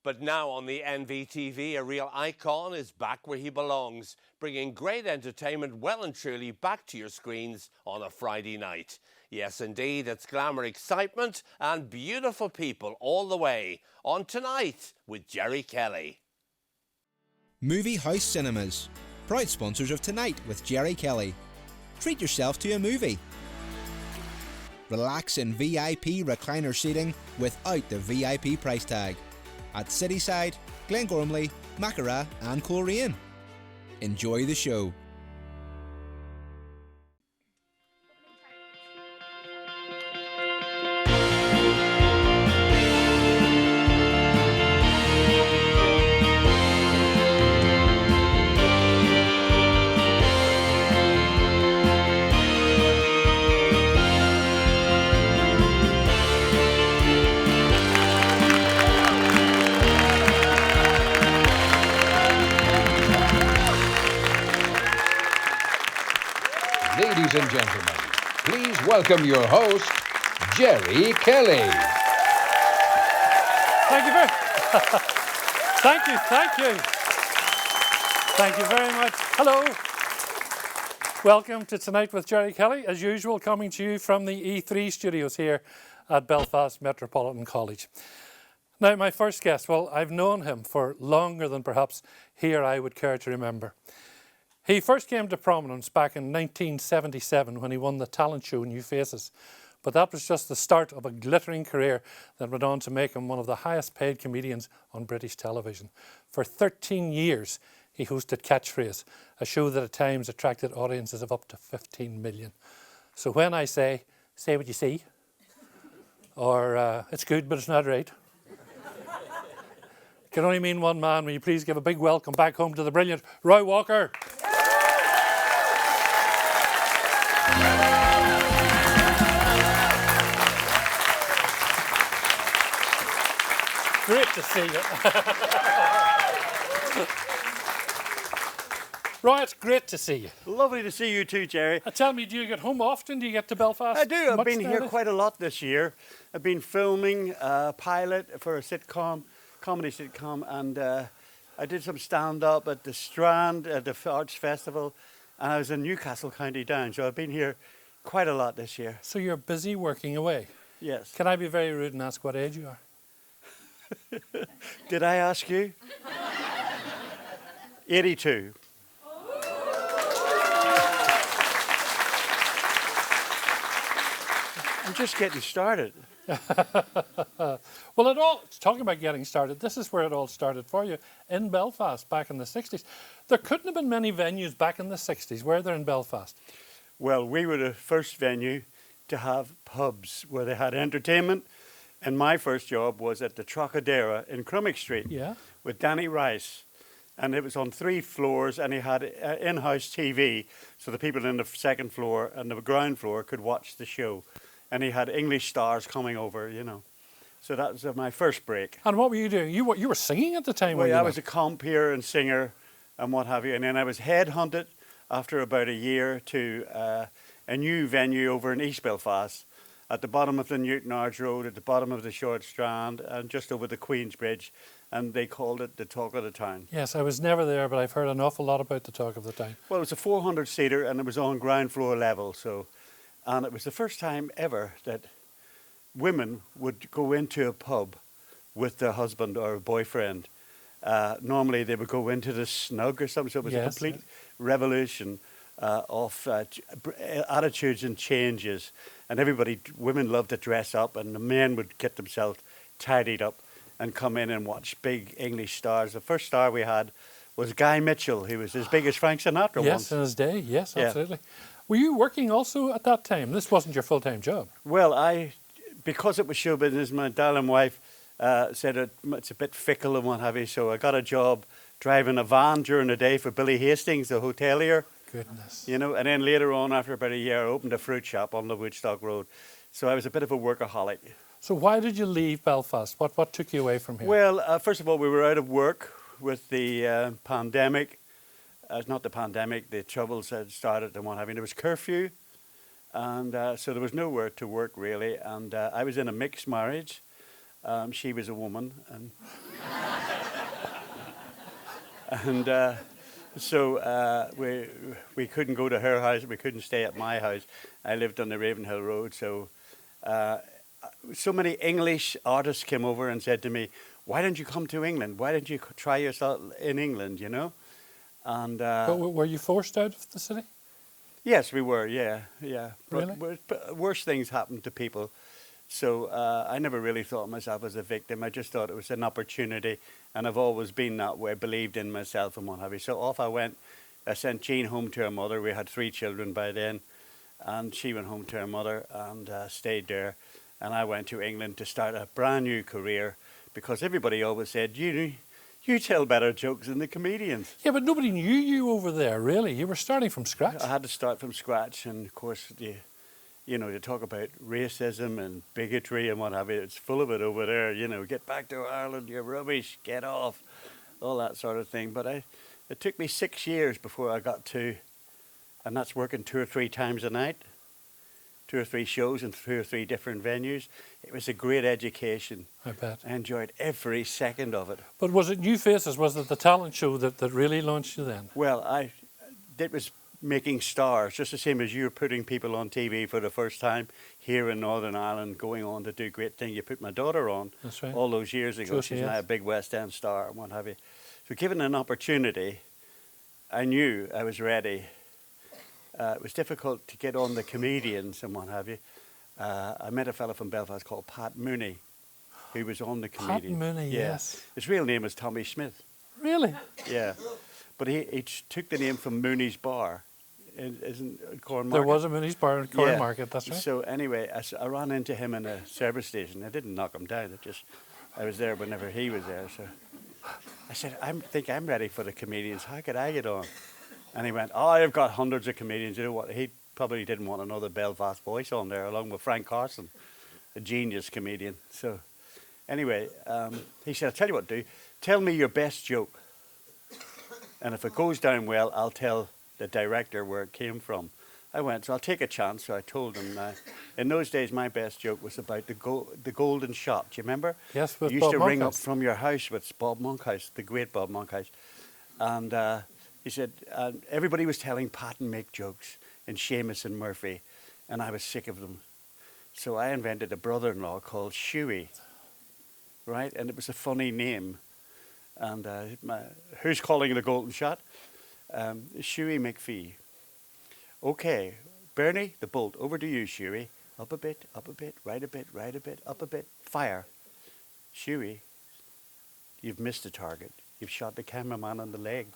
But now on the NVTV, a real icon is back where he belongs, bringing great entertainment well and truly back to your screens on a Friday night. Yes, indeed, it's glamour, excitement and beautiful people all the way. On Tonight with Gerry Kelly. Movie House Cinemas, proud sponsors of Tonight with Gerry Kelly. Treat yourself to a movie. Relax in VIP recliner seating without the VIP price tag at Cityside, Glengormley, Mackara and Coleraine. Enjoy the show. Ladies and gentlemen, please welcome your host, Gerry Kelly. Thank you very Thank you very much. Hello. Welcome to Tonight with Gerry Kelly, as usual, coming to you from the E3 studios here at Belfast Metropolitan College. Now, my first guest, well, I've known him for longer than perhaps here I would care to remember. He first came to prominence back in 1977 when he won the talent show New Faces. But that was just the start of a glittering career that went on to make him one of the highest paid comedians on British television. For 13 years, he hosted Catchphrase, a show that at times attracted audiences of up to 15 million. So when I say what you see, or it's good but it's not right, it can only mean one man. Will you please give a big welcome back home to the brilliant Roy Walker. Great to see you. Roy, it's great to see you. Lovely to see you too, Gerry. Tell me, do you get home often? Do you get to Belfast? I do. I've been much here now? quite a lot this year. I've been filming a pilot for a comedy sitcom, and I did some stand-up at the Strand at the Arts Festival, and I was in Newcastle, County Down, so I've been here quite a lot this year. So you're busy working away? Yes. Can I be very rude and ask what age you are? Did I ask you? 82. I'm just getting started. Well, talking about getting started, this is where it all started for you, in Belfast back in the 60s. There couldn't have been many venues back in the 60s, were there in Belfast? Well, we were the first venue to have pubs where they had entertainment. And my first job was at the Trocadero in Crummock Street with Danny Rice. And it was on 3 floors, and he had in-house TV, so the people in the second floor and the ground floor could watch the show. And he had English stars coming over, you know. So that was my first break. And what were you doing? You were singing at the time, Well, were you? I was a compeer and singer and what have you. And then I was headhunted after about a year to a new venue over in East Belfast, at the bottom of the Newton Arch Road, at the bottom of the Short Strand, and just over the Queen's Bridge. And they called it the Talk of the Town. Yes, I was never there, but I've heard an awful lot about the Talk of the Town. Well, it was a 400-seater, and it was on ground floor level. And it was the first time ever that women would go into a pub with their husband or boyfriend. Normally, they would go into the snug or something, so it was a complete revolution of attitudes and changes. And women loved to dress up, and the men would get themselves tidied up and come in and watch big English stars. The first star we had was Guy Mitchell, who was as big as Frank Sinatra once. Yes, in his day, yes, absolutely. Were you working also at that time? This wasn't your full-time job. Well, because it was show business, my darling wife said it's a bit fickle and what have you, so I got a job driving a van during the day for Billy Hastings, the hotelier. Goodness. You know, and then later on, after about a year, I opened a fruit shop on the Woodstock Road. So I was a bit of a workaholic. So why did you leave Belfast? What took you away from here? Well, first of all, we were out of work with the pandemic. Not the pandemic, the troubles had started and what have you. There was curfew, and so there was nowhere to work really. And I was in a mixed marriage. She was a woman, and And so we couldn't go to her house. We couldn't stay at my house. I lived on the Ravenhill Road. So so many English artists came over and said to me, "Why don't you come to England? Why don't you try yourself in England?" You know. And But were you forced out of the city? yes, we were. Yeah, yeah. Really? But worse things happened to people. So I never really thought of myself as a victim. I just thought it was an opportunity, and I've always been that way, believed in myself and what have you. So off I went. I sent Jean home to her mother. We had 3 children by then, and she went home to her mother and stayed there. And I went to England to start a brand new career, because everybody always said, you tell better jokes than the comedians. Yeah, but nobody knew you over there, really. You were starting from scratch. I had to start from scratch, and of course, you know, to talk about racism and bigotry and what have you, it's full of it over there. You know, get back to Ireland, you're rubbish, get off, all that sort of thing. But it took me 6 years before I got to, and that's working 2 or 3 times a night, 2 or 3 shows in 2 or 3 different venues. It was a great education. I bet. I enjoyed every second of it. But was it New Faces? Was it the talent show that really launched you then? Well, it was making stars, just the same as you're putting people on TV for the first time here in Northern Ireland, going on to do great things. You put my daughter on. That's right. All those years ago. Josie, She's yes. now a big West End star and what have you. So given an opportunity, I knew I was ready. It was difficult to get on the comedians and what have you. I met a fellow from Belfast called Pat Mooney, who was on the comedians. Pat Mooney, Yeah. yes. His real name was Tommy Smith. Really? Yeah. But he took the name from Mooney's Bar. Isn't Cornmarket? There was a Mooney's bar in Cornmarket, that's right. So anyway, I ran into him in a service station. I didn't knock him down. I was there whenever he was there. So I said, I think I'm ready for the comedians. How could I get on? And he went, "Oh, I've got hundreds of comedians." You know what? He probably didn't want another Belfast voice on there, along with Frank Carson, a genius comedian. So anyway, he said, "I'll tell you what to do. Tell me your best joke. And if it goes down well, I'll tell the director where it came from." I went, so I'll take a chance. So I told him, in those days, my best joke was about the golden shot. Do you remember? Yes, with You used Bob to ring up Monkhouse. from your house with Bob Monkhouse, the great Bob Monkhouse. And he said, everybody was telling Pat and Mick jokes, and Seamus and Murphy, and I was sick of them. So I invented a brother-in-law called Shuey, right? And it was a funny name. And who's calling the golden shot? Shuey McPhee. Okay, Bernie, the bolt. Over to you, Shuey. Up a bit, right a bit, right a bit, up a bit. Fire. Shuey, you've missed the target. You've shot the cameraman on the leg.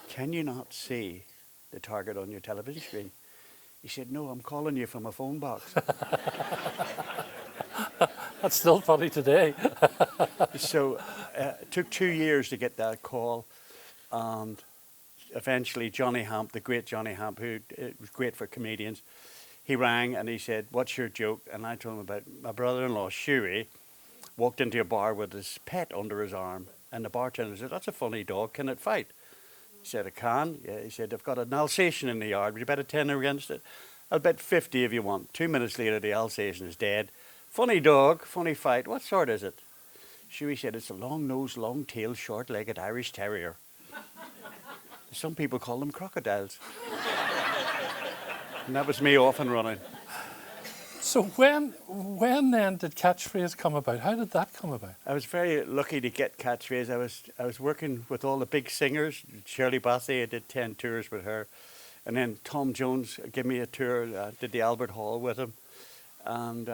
Can you not see the target on your television screen? He said, "No, I'm calling you from a phone box." That's still funny today. So it took 2 years to get that call, and eventually Johnny Hamp, the great Johnny Hamp, who was great for comedians, he rang and he said, "What's your joke?" And I told him about my brother-in-law, Shuey, walked into a bar with his pet under his arm, and the bartender said, "That's a funny dog, can it fight?" He said, "It can." Yeah, he said, "I've got an Alsatian in the yard, would you bet a tenner against it?" "I'll bet 50 if you want." 2 minutes later, the Alsatian is dead. "Funny dog, funny fight, what sort is it?" Shuey said, "It's a long-nosed, long-tailed, short-legged Irish Terrier. Some people call them crocodiles." And that was me off and running. So when then did Catchphrase come about? How did that come about? I was very lucky to get Catchphrase. I was working with all the big singers. Shirley Bassey, I did 10 tours with her. And then Tom Jones gave me a tour, did the Albert Hall with him. And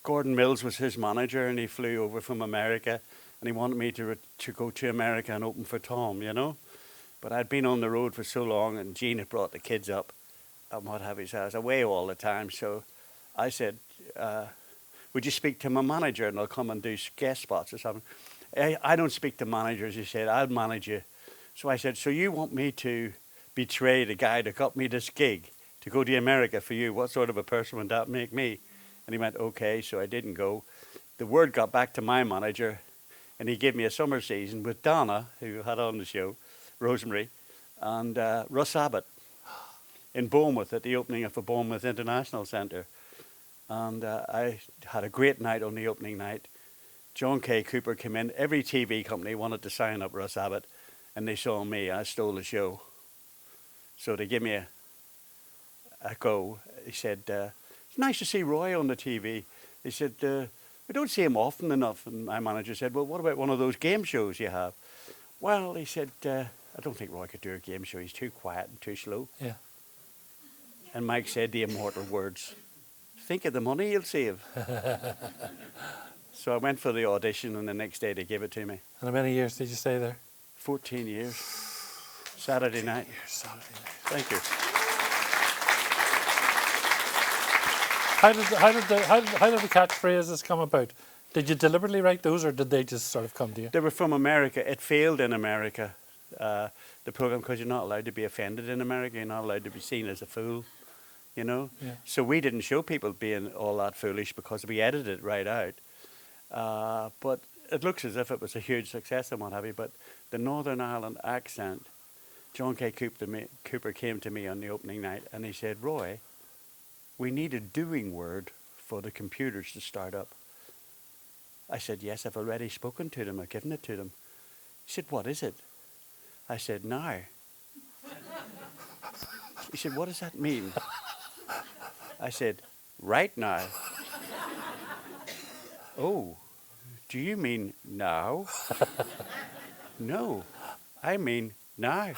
Gordon Mills was his manager, and he flew over from America. And he wanted me to go to America and open for Tom, you know. But I'd been on the road for so long, and Jean had brought the kids up and what have you. So I was away all the time. So I said, "Would you speak to my manager and I'll come and do guest spots or something?" "I don't speak to managers," he said. "I'll manage you." So I said, "So you want me to betray the guy that got me this gig to go to America for you? What sort of a person would that make me?" And he went, "Okay." So I didn't go. The word got back to my manager, and he gave me a summer season with Donna, who had on the show, Rosemary, and Russ Abbott in Bournemouth at the opening of the Bournemouth International Centre. And I had a great night on the opening night. John K. Cooper came in. Every TV company wanted to sign up Russ Abbott, and they saw me. I stole the show. So they gave me a go. He said, it's nice to see Roy on the TV. He said, we don't see him often enough. And my manager said, well, what about one of those game shows you have? Well, he said, I don't think Roy could do a game show. He's too quiet and too slow. Yeah. And Mike said the immortal words, think of the money you'll save. So I went for the audition, and the next day they gave it to me. And how many years did you stay there? 14 years. Saturday night. Saturday night. Thank you. How did the catchphrases come about? Did you deliberately write those, or did they just sort of come to you? They were from America. It failed in America, the program, because you're not allowed to be offended in America. You're not allowed to be seen as a fool, you know. Yeah. So we didn't show people being all that foolish because we edited it right out. But it looks as if it was a huge success and what have you. But the Northern Ireland accent, John K. Cooper came to me on the opening night, and he said, Roy, we need a doing word for the computers to start up. I said, yes, I've already spoken to them. I've given it to them. He said, what is it? I said, now. He said, what does that mean? I said, right now. Oh, do you mean now? No, I mean now.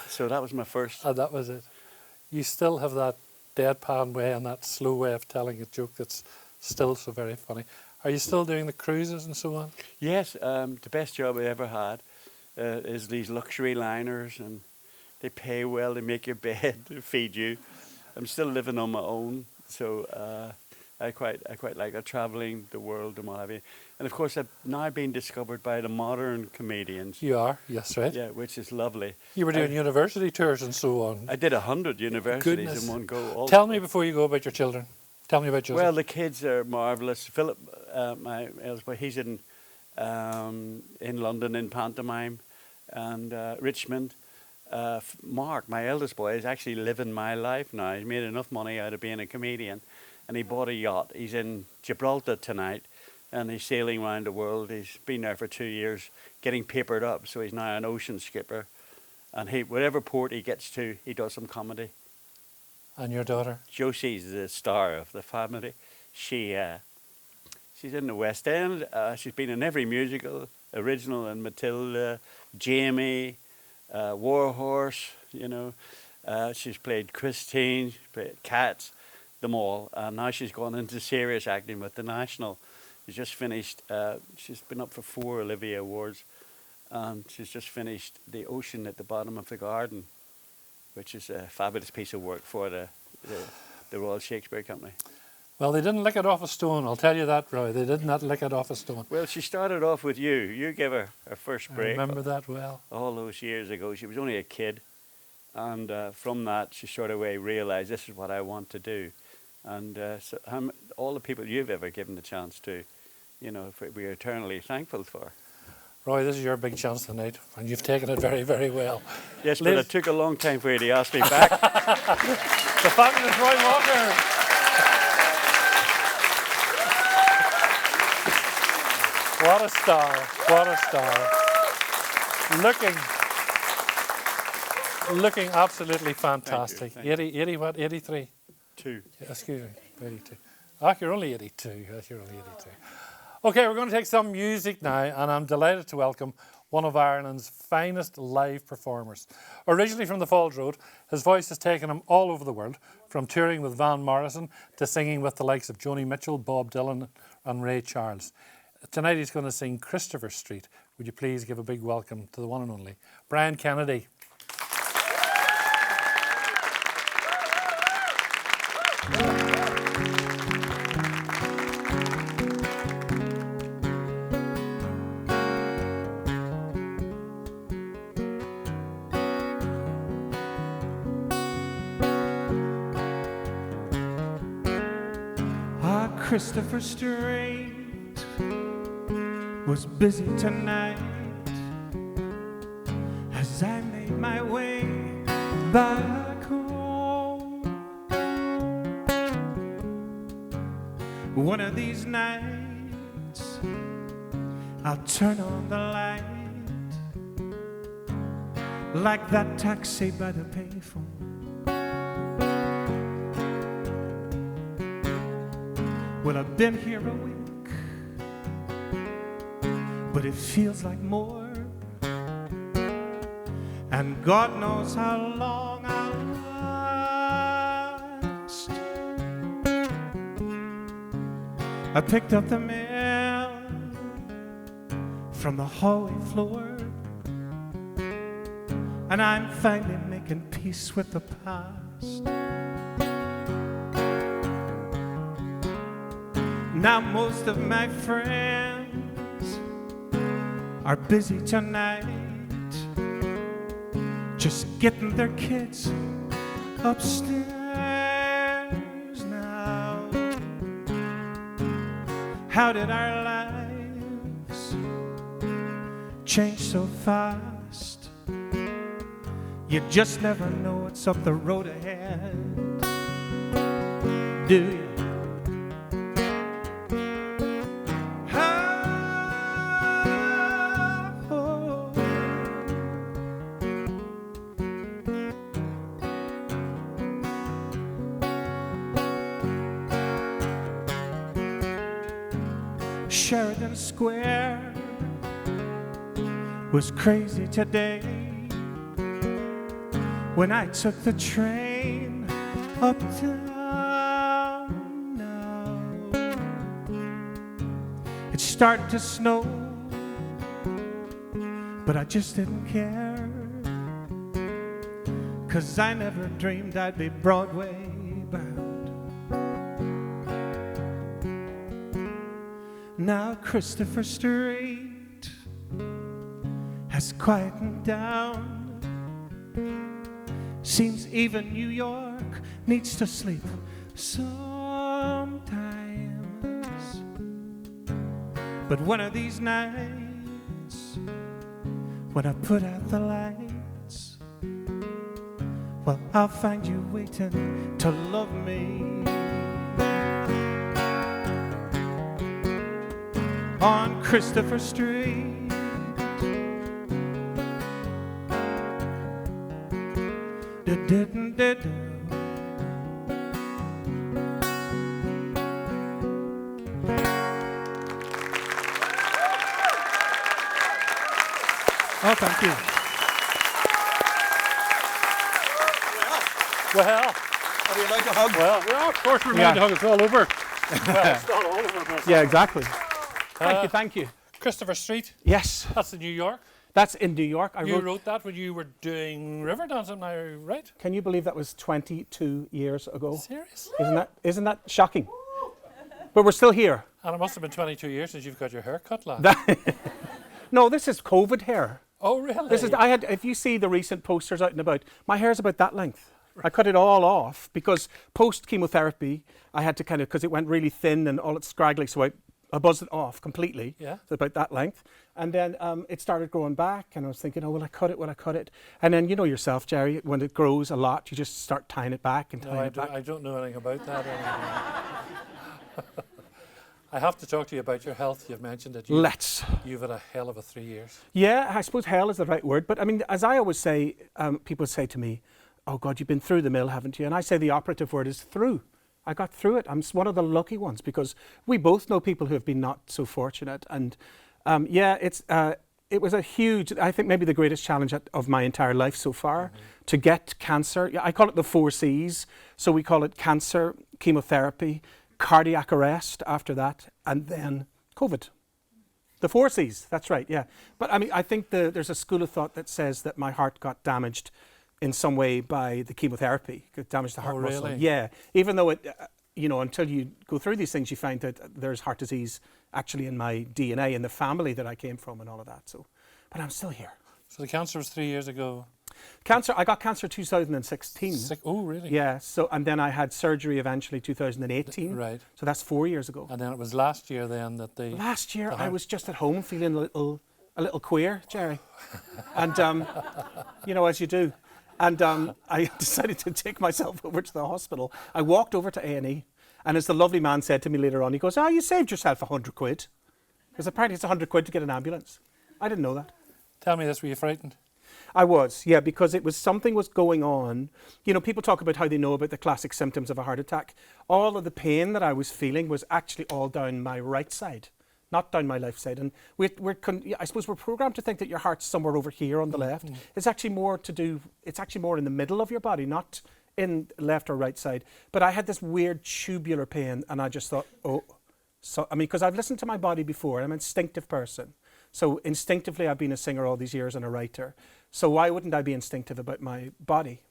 So that was my first. And that was it. You still have that deadpan way and that slow way of telling a joke that's still so very funny. Are you still doing the cruises and so on? Yes, the best job I ever had is these luxury liners, and they pay well, they make your bed, they feed you. I'm still living on my own, so I quite like it, traveling the world and what have you. And of course, I've now been discovered by the modern comedians. You are, yes, right. Yeah, which is lovely. You were doing university tours and so on. I did 100 universities Goodness. in one go. Tell me before you go about your children. Tell me about Joseph. Well, the kids are marvellous. Philip, my eldest boy, he's in London in pantomime, and Richmond. Mark, my eldest boy, is actually living my life now. He's made enough money out of being a comedian, and he bought a yacht. He's in Gibraltar tonight, and he's sailing around the world. He's been there for 2 years, getting papered up, so he's now an ocean skipper. And whatever port he gets to, he does some comedy. And your daughter? Josie's the star of the family. She's in the West End. She's been in every musical, original and Matilda, Jamie, Warhorse, you know. She's played Christine, she's played Cats, them all. And now she's gone into serious acting with the National. She's just finished, she's been up for 4 Olivia Awards, and she's just finished The Ocean at the Bottom of the Garden, which is a fabulous piece of work for the Royal Shakespeare Company. Well, they didn't lick it off a stone, I'll tell you that, Roy. They did not lick it off a stone. Well, she started off with you. You gave her her first break. I remember that well. All those years ago. She was only a kid. And from that, she sort of realised this is what I want to do. And so all the people you've ever given the chance to, you know, we're eternally thankful for. Roy, this is your big chance tonight, and you've taken it very, very well. Yes, but it took a long time for you to ask me back. The fabulous Roy Walker. What a star, what a star. Looking absolutely fantastic. Thank you. 80 what, 83? 2. Excuse me, 82. Ah, you're only 82, you're only 82. Okay, we're going to take some music now, and I'm delighted to welcome one of Ireland's finest live performers. Originally from the Falls Road, his voice has taken him all over the world, from touring with Van Morrison to singing with the likes of Joni Mitchell, Bob Dylan and Ray Charles. Tonight he's going to sing Christopher Street. Would you please give a big welcome to the one and only Brian Kennedy. Christopher Street was busy tonight as I made my way back home. One of these nights I'll turn on the light, like that taxi by the payphone. Well, I've been here a week, but it feels like more. And God knows how long I'll last. I picked up the mail from the hallway floor, and I'm finally making peace with the past. Now most of my friends are busy tonight, just getting their kids upstairs now. How did our lives change so fast? You just never know what's up the road ahead, do you? Sheridan Square was crazy today when I took the train uptown now. It started to snow, but I just didn't care, 'cause I never dreamed I'd be Broadway bound. Now Christopher Street has quietened down. Seems even New York needs to sleep sometimes. But one of these nights, when I put out the lights, well, I'll find you waiting to love me on Christopher Street. Du-du-du-du-du. Oh, thank you. Well, Are we allowed to hug? well, of course we're allowed to hug. It's all over. Well, it's not all over. But Yeah, exactly. Thank you. Christopher Street, Yes, that's in New York. that's in New York. You wrote that when you were doing Riverdance, am I right? Can you believe that was 22 years ago? Seriously? Isn't that shocking? But we're still here. And it must have been 22 years since you've got your hair cut, lad. No, this is COVID hair. Oh, really? This is if you see the recent posters out and about, my hair's about that length. I cut it all off because post chemotherapy, I had to kind of, because it went really thin and all it's scraggly, so I buzzed it off completely. Yeah. So about that length. And then it started growing back, and I was thinking, oh, will I cut it? Will I cut it? And then you know yourself, Jerry, when it grows a lot, you just start tying it back and tying No, it back. I don't know anything about that. I have to talk to you about your health. You've mentioned that you've had a hell of a 3 years. Yeah, I suppose hell is the right word. But I mean, as I always say, people say to me, oh God, you've been through the mill, haven't you? And I say the operative word is through. I got through it. I'm one of the lucky ones because we both know people who have been not so fortunate. And it was a huge, I think maybe the greatest challenge of my entire life so far, to get cancer. I call it the 4 C's. So we call it cancer, chemotherapy, cardiac arrest after that, and then COVID. The 4 C's, that's right, yeah. But I mean, I think there's a school of thought that says that my heart got damaged in some way by the chemotherapy. It damaged the heart muscle. Really? Yeah, even though it, until you go through these things, you find that there's heart disease actually in my DNA, in the family that I came from and all of that. So, but I'm still here. So the cancer was 3 years ago. Cancer, I got cancer 2016. Oh, really? Yeah, so, and then I had surgery eventually 2018. Right. So that's 4 years ago. And then it was last year then that they... Last year I was just at home feeling a little queer, Jerry. And, as you do. And I decided to take myself over to the hospital. I walked over to A&E And as the lovely man said to me later on, he goes, you saved yourself 100 quid. Because apparently it's 100 quid to get an ambulance. I didn't know that. Tell me this, were you frightened? I was, yeah, because it was something was going on. You know, people talk about how they know about the classic symptoms of a heart attack. All of the pain that I was feeling was actually all down my right side, not down my left side. And I suppose we're programmed to think that your heart's somewhere over here on the left. It's actually more in the middle of your body, not in left or right side. But I had this weird tubular pain, and I just thought, because I've listened to my body before. I'm an instinctive person. So instinctively, I've been a singer all these years and a writer. So why wouldn't I be instinctive about my body?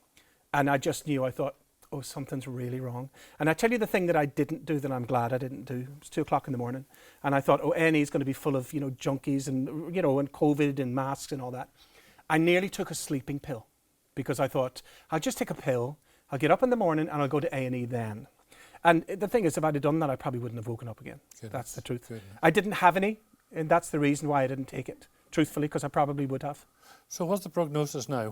And I just knew, I thought, something's really wrong. And I tell you the thing that I didn't do that I'm glad I didn't do. It was 2 o'clock in the morning. And I thought, NE's going to be full of, junkies and, and COVID and masks and all that. I nearly took a sleeping pill because I thought, I'll just take a pill. I'll get up in the morning and I'll go to A&E then. And the thing is, if I'd have done that, I probably wouldn't have woken up again. Goodness. That's the truth. Goodness. I didn't have any. And that's the reason why I didn't take it, truthfully, because I probably would have. So what's the prognosis now?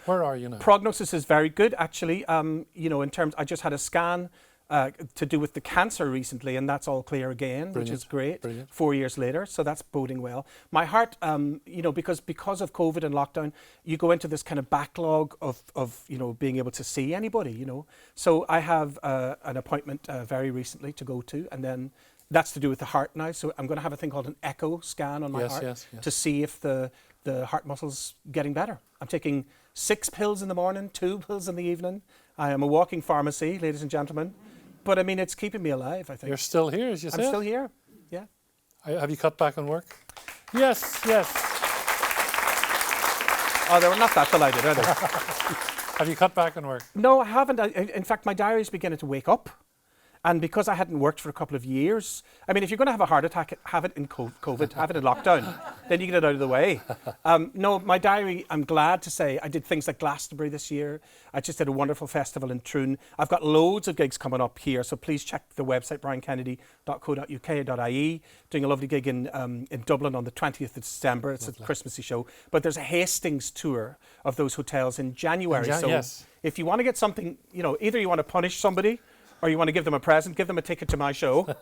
Where are you now? Prognosis is very good, actually. In terms, I just had a scan to do with the cancer recently, and that's all clear again, which is great. Brilliant. 4 years later, so that's boding well. My heart, because of COVID and lockdown, you go into this kind of backlog of being able to see anybody, So I have an appointment very recently to go to, and then that's to do with the heart now. So I'm going to have a thing called an echo scan on my heart to see if the heart muscle's getting better. I'm taking 6 pills in the morning, 2 pills in the evening. I am a walking pharmacy, ladies and gentlemen. But I mean, it's keeping me alive, I think. You're still here, as you said? I'm still here, yeah. Have you cut back on work? Yes, yes. Oh, they were not that delighted, are they? Have you cut back on work? No, I haven't. In fact, my diary's beginning to wake up. And because I hadn't worked for a couple of years, I mean, if you're going to have a heart attack, have it in COVID, have it in lockdown, then you get it out of the way. No, my diary, I'm glad to say, I did things like Glastonbury this year. I just did a wonderful festival in Troon. I've got loads of gigs coming up here, so please check the website, briankennedy.co.uk.ie. Doing a lovely gig in Dublin on the 20th of December. It's a Christmassy show. But there's a Hastings tour of those hotels in January. So if you want to get something, either you want to punish somebody, or you want to give them a present, give them a ticket to my show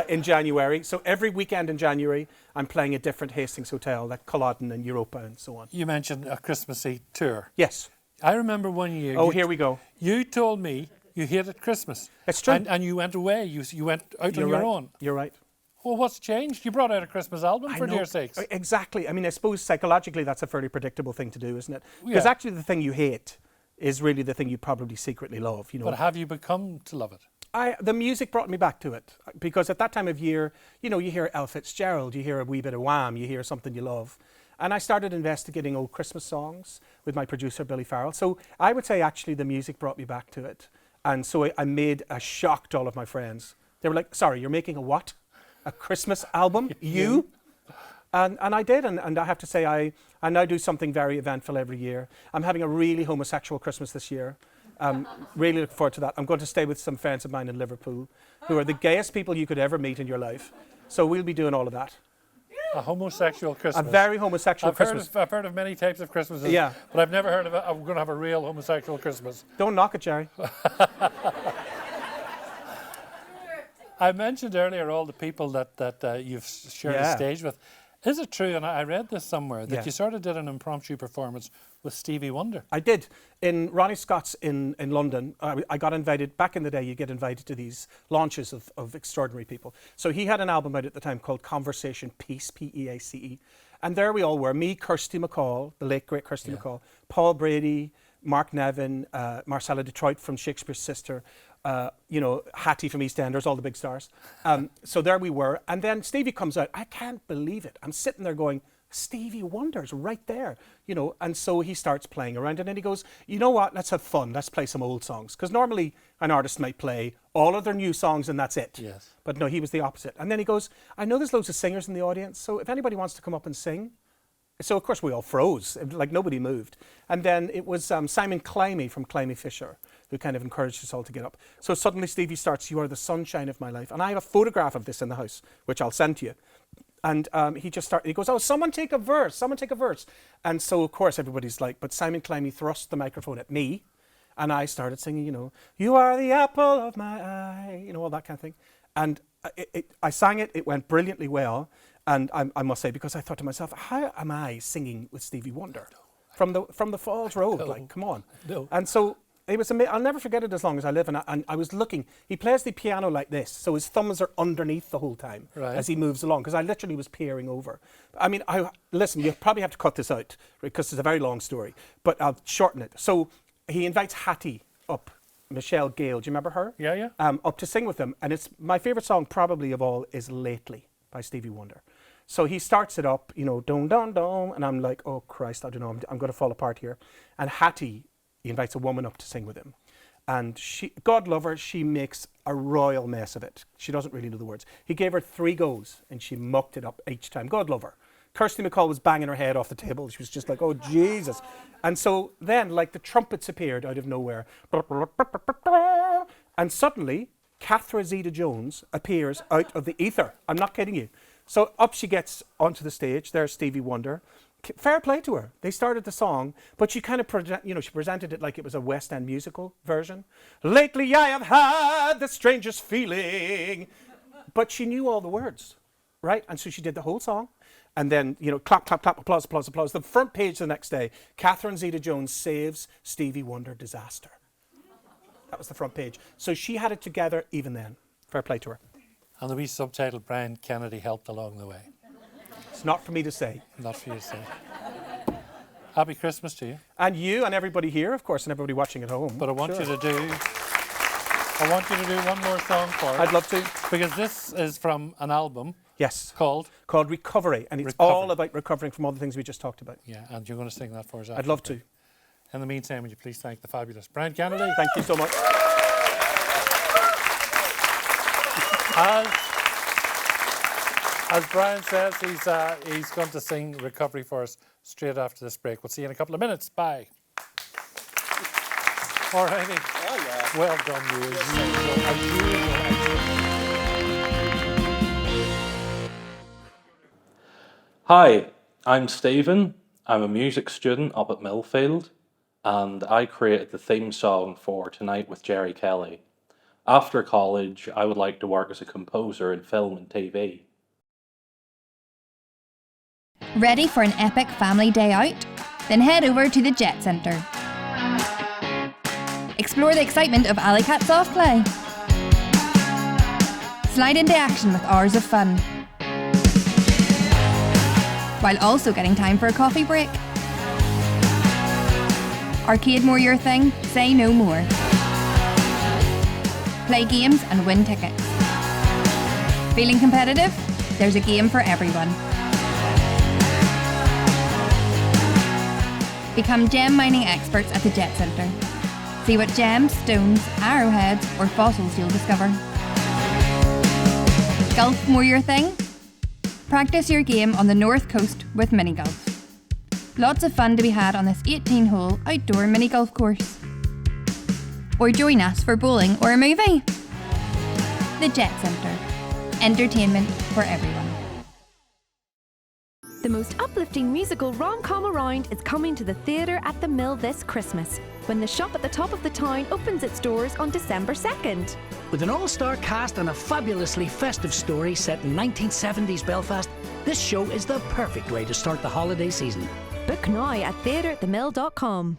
in January. So every weekend in January, I'm playing a different Hastings hotel, like Culloden and Europa and so on. You mentioned a Christmassy tour. Yes. I remember one year. Oh, here we go. You told me you hated Christmas. It's true. And you went away. You went out on your own. You're right. Well, what's changed? You brought out a Christmas album, for dear sakes. Exactly. I mean, I suppose psychologically that's a fairly predictable thing to do, isn't it? Because actually the thing you hate is really the thing you probably secretly love. But have you become to love it? The music brought me back to it, because at that time of year, you hear Ella Fitzgerald, you hear a wee bit of Wham, you hear something you love. And I started investigating old Christmas songs with my producer, Billy Farrell. So I would say actually the music brought me back to it. And so I made a shock to all of my friends. They were like, sorry, you're making a what? A Christmas album? You? And I did, and I have to say I now do something very eventful every year. I'm having a really homosexual Christmas this year. Really looking forward to that. I'm going to stay with some friends of mine in Liverpool who are the gayest people you could ever meet in your life. So we'll be doing all of that. A homosexual Christmas. A very homosexual Christmas. I've heard of many types of Christmases, but I've never heard of I'm going to have a real homosexual Christmas. Don't knock it, Gerry. I mentioned earlier all the people that you've shared the stage with. Is it true, and I read this somewhere, that you sort of did an impromptu performance with Stevie Wonder? I did. In Ronnie Scott's in London, I got invited. Back in the day, you get invited to these launches of extraordinary people. So he had an album out at the time called Conversation Peace, P-E-A-C-E. And there we all were, me, Kirsty MacColl, the late, great Kirsty MacColl, Paul Brady, Mark Nevin, Marcella Detroit from Shakespeare's Sister, Hattie from EastEnders, all the big stars. So there we were. And then Stevie comes out. I can't believe it. I'm sitting there going, Stevie Wonder's right there, and so he starts playing around, and then he goes, you know what, let's have fun, let's play some old songs. Because normally an artist might play all of their new songs and that's it. Yes. But no, he was the opposite. And then he goes, I know there's loads of singers in the audience, so if anybody wants to come up and sing. So of course we all froze, like nobody moved. And then it was Simon Climie from Climie Fisher who kind of encouraged us all to get up. So suddenly Stevie starts, you are the sunshine of my life. And I have a photograph of this in the house, which I'll send to you. And he goes, oh, someone take a verse. And so, of course, everybody's like, but Simon Climie thrust the microphone at me And I started singing, you know, you are the apple of my eye, you know, all that kind of thing. And I sang it, it went brilliantly well. And I must say, because I thought to myself, how am I singing with Stevie Wonder? From the Falls Road, like, come on. No. And so it was amazing. I'll never forget it as long as I live. And I was looking, he plays the piano like this, so his thumbs are underneath the whole time as he moves along, because I literally was peering over. I mean, listen, you probably have to cut this out, because it's a very long story, but I'll shorten it. So he invites Hattie up, Michelle Gale, do you remember her? Yeah. Up to sing with him. And it's my favourite song probably of all is Lately by Stevie Wonder. So he starts it up, you know, dum, dum, dum, and I'm like, oh Christ, I don't know, I'm going to fall apart here. And Hattie, he invites a woman up to sing with him. And she, God love her, she makes a royal mess of it. She doesn't really know the words. He gave her 3 goes and she mucked it up each time. God love her. Kirsty MacColl was banging her head off the table. She was just like, oh Jesus. And so then, like, the trumpets appeared out of nowhere. And suddenly, Catherine Zeta-Jones appears out of the ether. I'm not kidding you. So up she gets onto the stage. There's Stevie Wonder. Fair play to her. They started the song, but she kind of, she presented it like it was a West End musical version. Lately I have had the strangest feeling. But she knew all the words, right? And so she did the whole song. And then, you know, clap, clap, clap, applause, applause, applause. The front page the next day, Catherine Zeta-Jones saves Stevie Wonder disaster. That was the front page. So she had it together even then. Fair play to her. And the wee subtitle, Brian Kennedy helped along the way. It's not for me to say. Not for you to say. Happy Christmas to you. And you and everybody here, of course, and everybody watching at home. But I want you to do one more song for us. I'd love to. Because this is from an album. Yes. Called Recovery. And it's Recovery. all about recovering from all the things we just talked about. Yeah, and you're going to sing that for us. I'd love to. In the meantime, would you please thank the fabulous Brian Kennedy? Thank you so much. As Brian says, he's going to sing Recovery for us straight after this break. We'll see you in a couple of minutes. Bye. All righty. Oh, yeah. Well done, you. As usual. Hi, I'm Stephen. I'm a music student up at Millfield, and I created the theme song for Tonight with Gerry Kelly. After college, I would like to work as a composer in film and TV. Ready for an epic family day out? Then head over to the Jet Centre. Explore the excitement of Alley Cat soft play. Slide into action with hours of fun, while also getting time for a coffee break. Arcade more your thing? Say no more. Play games and win tickets. Feeling competitive? There's a game for everyone. Become gem mining experts at the Jet Centre. See what gems, stones, arrowheads or fossils you'll discover. Golf more your thing? Practice your game on the North Coast with mini golf. Lots of fun to be had on this 18-hole outdoor mini golf course. Or join us for bowling or a movie. The Jet Centre. Entertainment for everyone. The most uplifting musical rom-com around is coming to the theatre at the Mill this Christmas, when The Shop at the Top of the Town opens its doors on December 2nd. With an all-star cast and a fabulously festive story set in 1970s Belfast, this show is the perfect way to start the holiday season. Book now at theatreatthemill.com.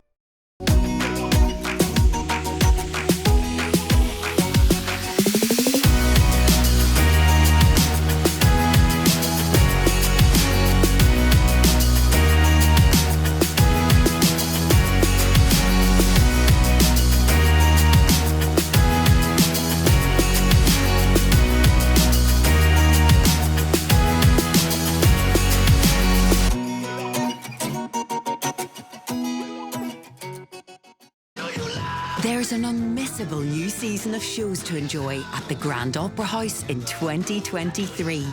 There's an unmissable new season of shows to enjoy at the Grand Opera House in 2023.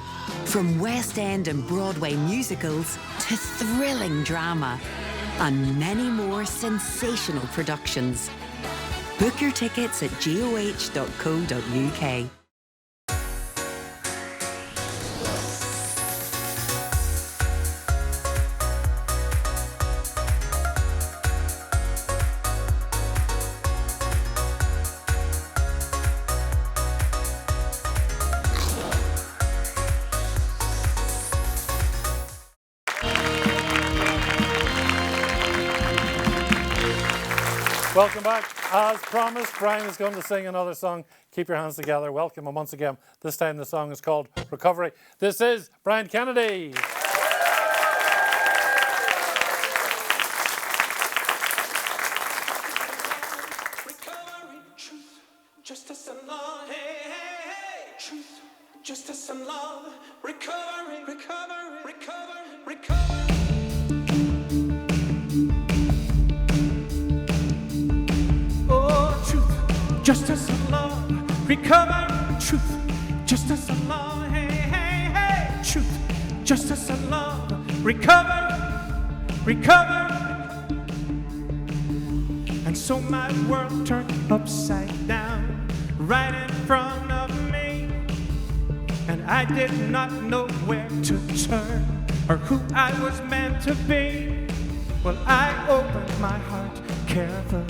From West End and Broadway musicals to thrilling drama and many more sensational productions. Book your tickets at goh.co.uk. Welcome back. As promised, Brian is going to sing another song. Keep your hands together. Welcome. And once again, this time the song is called Recovery. This is Brian Kennedy. Recovery, truth, justice and love. Hey, hey, hey. Truth, justice and love. Recovery, recovery, recovery, recovery. Oh, truth, justice and love. Recovery, truth, justice and love. Hey, hey, hey. Truth, justice and love. Recovery, recovery. And so my world turned upside down right in front of me. And I did not know where to turn or who I was meant to be. Well, I opened my heart carefully,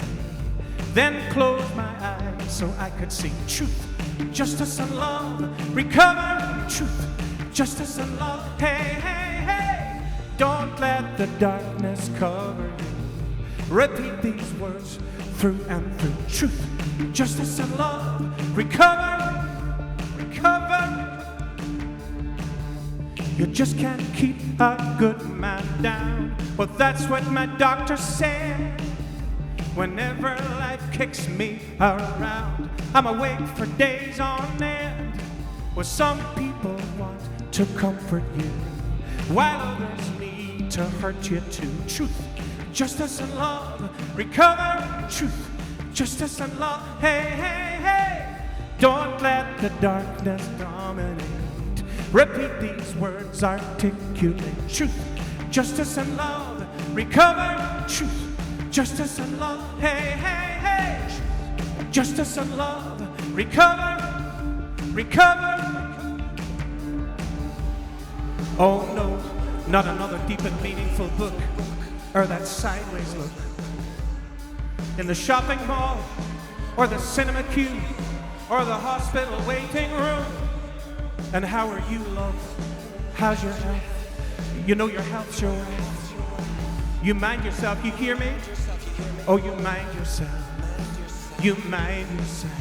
then closed my eyes so I could see truth, justice and love. Recover, truth, justice and love. Hey, hey, hey. Don't let the darkness cover you. Repeat these words through and through. Truth, justice and love. Recover, recover. You just can't keep a good man down. Well, that's what my doctor said. Whenever life kicks me around, I'm awake for days on end. Well, some people want to comfort you, while others need to hurt you too. Truth, justice and love. Recover, truth, justice and love. Hey, hey, hey. Don't let the darkness dominate. Repeat these words, articulate. Truth, justice and love. Recover, truth, justice and love. Hey, hey, hey. Justice and love. Recover, recover. Oh no, not another deep and meaningful book, or that sideways look in the shopping mall, or the cinema queue, or the hospital waiting room. And how are you, love? How's your health? You know your health's your wealth. You mind yourself, you hear me? Oh, you mind yourself. You mind yourself.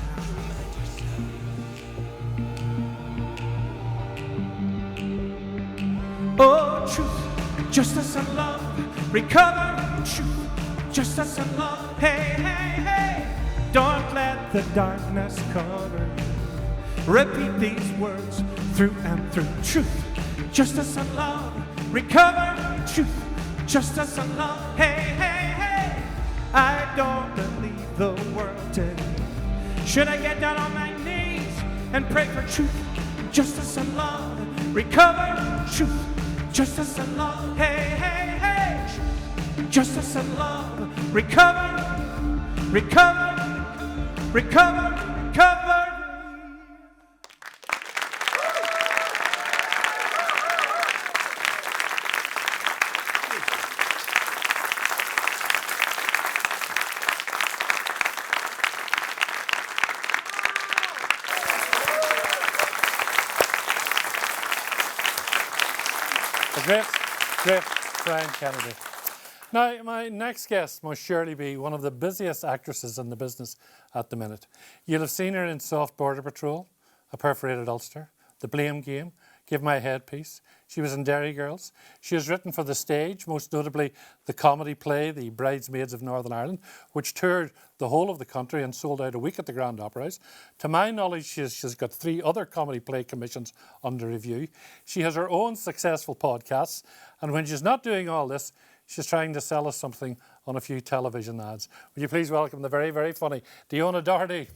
Oh, truth, justice and love. Recover, truth, justice and love. Hey, hey, hey. Don't let the darkness cover you. Repeat these words through and through. Truth, justice and love. Recover, truth, justice and love. Hey, hey, hey. I don't believe the world today. Should I get down on my knees and pray for truth, justice and love? Recover, truth, justice and love. Hey, hey, hey. Justice and love. Recover, recover, recover, recover. Great Brian Kennedy. Now, my next guest must surely be one of the busiest actresses in the business at the minute. You'll have seen her in Soft Border Patrol, A Perforated Ulster, The Blame Game, Give My Headpiece. She was in Derry Girls. She has written for the stage, most notably the comedy play The Bridesmaids of Northern Ireland, which toured the whole of the country and sold out a week at the Grand Opera House. To my knowledge, she's got 3 other comedy play commissions under review. She has her own successful podcasts, and when she's not doing all this, she's trying to sell us something on a few television ads. Would you please welcome the very, very funny Diona Doherty.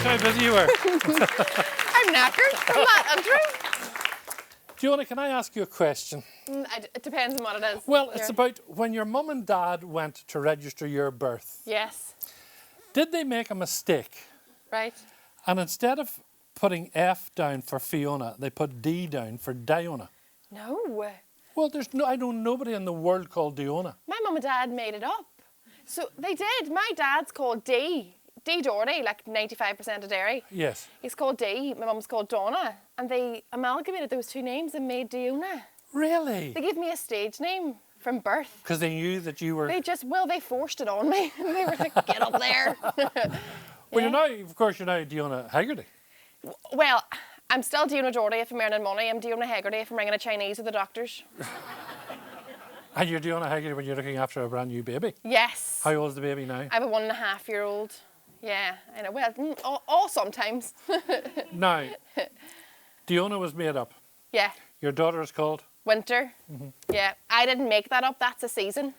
How busy you were. I'm knackered from that, Andrew. Diona, can I ask you a question? It depends on what it is. Well, it's about when your mum and dad went to register your birth. Yes. Did they make a mistake? Right. And instead of putting F down for Fiona, they put D down for Diona? No. Well, I know nobody in the world called Diona. My mum and dad made it up. So they did. My dad's called D Doherty, like 95% of Derry. Yes. He's called D. My mum's called Donna. And they amalgamated those 2 names and made Diona. Really? They gave me a stage name from birth. Because they knew that you were... They forced it on me. They were like, get up there. Well, you're now, of course, you're now Diona Haggerty. Well, I'm still Diona Doherty if I'm earning money. I'm Diona Haggerty if I'm ringing a Chinese with the doctors. And you're Diona Haggerty when you're looking after a brand new baby? Yes. How old is the baby now? I have a 1.5-year-old. Yeah, I know. Well, all sometimes. Now, Diona was made up. Yeah. Your daughter is called? Winter. Yeah. I didn't make that up. That's a season.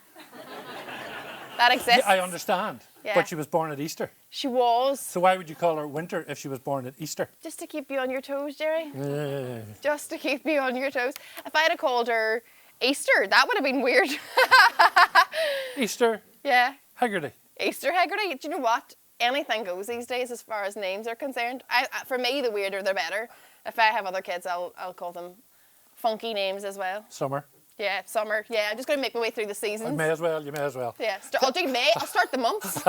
That exists. Yeah, I understand. Yeah. But she was born at Easter. She was. So why would you call her Winter if she was born at Easter? Just to keep you on your toes, Gerry. Just to keep you on your toes. If I'd have called her Easter, that would have been weird. Easter? Yeah. Haggerty. Easter Haggerty. Do you know what? Anything goes these days as far as names are concerned. For me, the weirder the better. If I have other kids, I'll call them funky names as well. Summer. Yeah, summer. Yeah, I'm just going to make my way through the seasons. You may as well. Yeah, I'll do May. I'll start the months.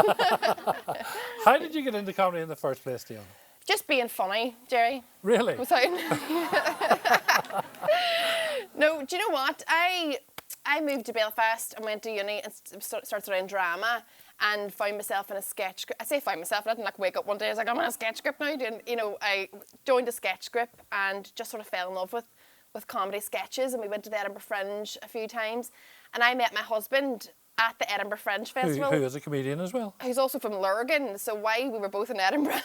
How did you get into comedy in the first place, Diona? Just being funny, Gerry. Really? No, do you know what? I moved to Belfast and went to uni and started studying drama and found myself in a sketch group. I say found myself, I didn't wake up one day, I was like, I'm in a sketch group now. I joined a sketch group and just sort of fell in love with comedy sketches, and we went to the Edinburgh Fringe a few times, and I met my husband at the Edinburgh Fringe Festival. Who is a comedian as well. He's also from Lurgan, so we were both in Edinburgh.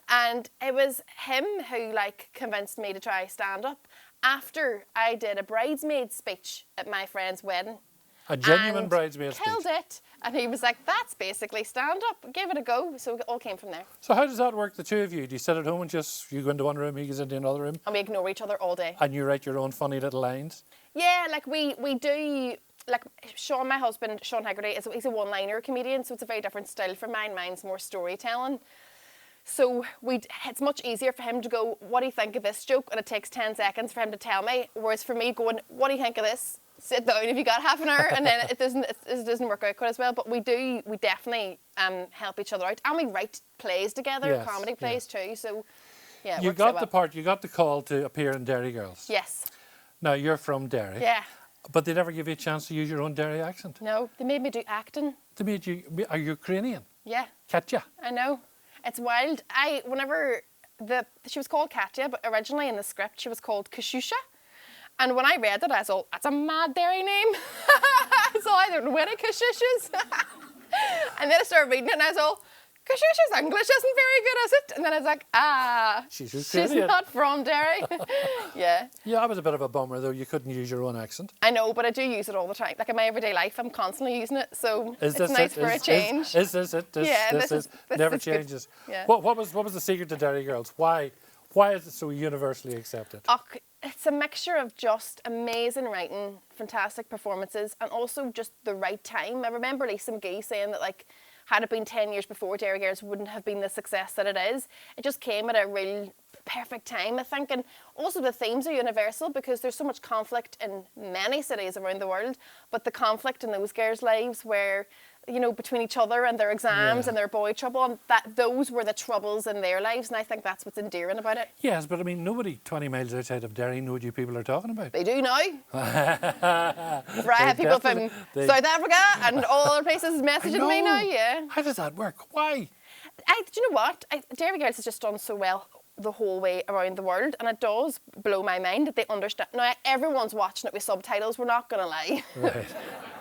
And it was him who convinced me to try stand-up after I did a bridesmaid speech at my friend's wedding. A genuine bridesmaid speech. Killed it. And he was like, that's basically stand-up. Give it a go. So it all came from there. So how does that work, the two of you? Do you sit at home and you go into one room, he goes into another room? And we ignore each other all day. And you write your own funny little lines? Yeah, we do... Sean, my husband, Sean Haggerty, he's a one-liner comedian, so it's a very different style from mine. Mine's more storytelling. So it's much easier for him to go, what do you think of this joke? And it takes 10 seconds for him to tell me. Whereas for me going, what do you think of this? Sit down if you got half an hour, and then it doesn't work out quite as well. But we definitely help each other out. And we write plays together, yes, comedy plays too. So yeah, you got the part, you got the call to appear in Derry Girls. Yes. Now you're from Derry. Yeah. But they never give you a chance to use your own Derry accent. No, they made me do acting. They made you, are you Ukrainian? Yeah. Katya. I know. It's wild. She was called Katya, but originally in the script she was called Kashusha. And when I read it, I was all, that's a mad Derry name. So I don't know any Kashushas. And then I started reading it and I was all, Kashusha's English isn't very good, is it? And then I was like, she's not from Derry. Yeah. Yeah, that was a bit of a bummer though, you couldn't use your own accent. I know, but I do use it all the time. Like in my everyday life, I'm constantly using it, so it's nice for a change. Is this it? This never changes. Yeah. What was the secret to Derry Girls? Why is it so universally accepted? It's a mixture of just amazing writing, fantastic performances, and also just the right time. I remember Lisa McGee saying that had it been 10 years before, Derry Girls wouldn't have been the success that it is. It just came at a real perfect time, I think. And also the themes are universal because there's so much conflict in many cities around the world, but the conflict in those girls' lives where, between each other and their exams and their boy trouble, and those were the troubles in their lives, and I think that's what's endearing about it. Yes, but I mean, nobody 20 miles outside of Derry know what you people are talking about. They do now. I have people from South Africa and all other places messaging me now, yeah. How does that work? Why? Do you know what? Derry Girls has just done so well the whole way around the world, and it does blow my mind that they understand. Now, everyone's watching it with subtitles, we're not going to lie. Right.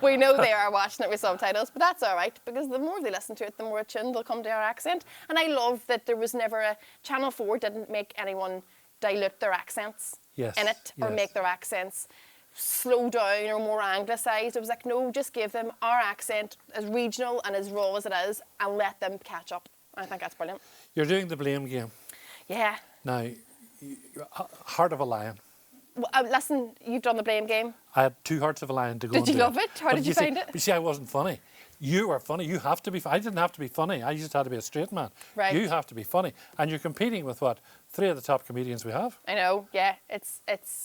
We know they are watching it with subtitles, but that's all right, because the more they listen to it, the more attuned they'll come to our accent. And I love that there was never Channel 4 didn't make anyone dilute their accents in it, or make their accents slow down or more anglicised. It was like, no, just give them our accent as regional and as raw as it is, and let them catch up. I think that's brilliant. You're doing the blame game. Yeah. Now, Heart of a Lion. Well, listen, you've done the blame game. I had 2 Hearts of a Lion to go. Did you love it? How did you find it? But see, I wasn't funny. You were funny. You have to be. I didn't have to be funny. I just had to be a straight man. Right. You have to be funny, and you're competing with what 3 of the top comedians we have. I know. Yeah, it's.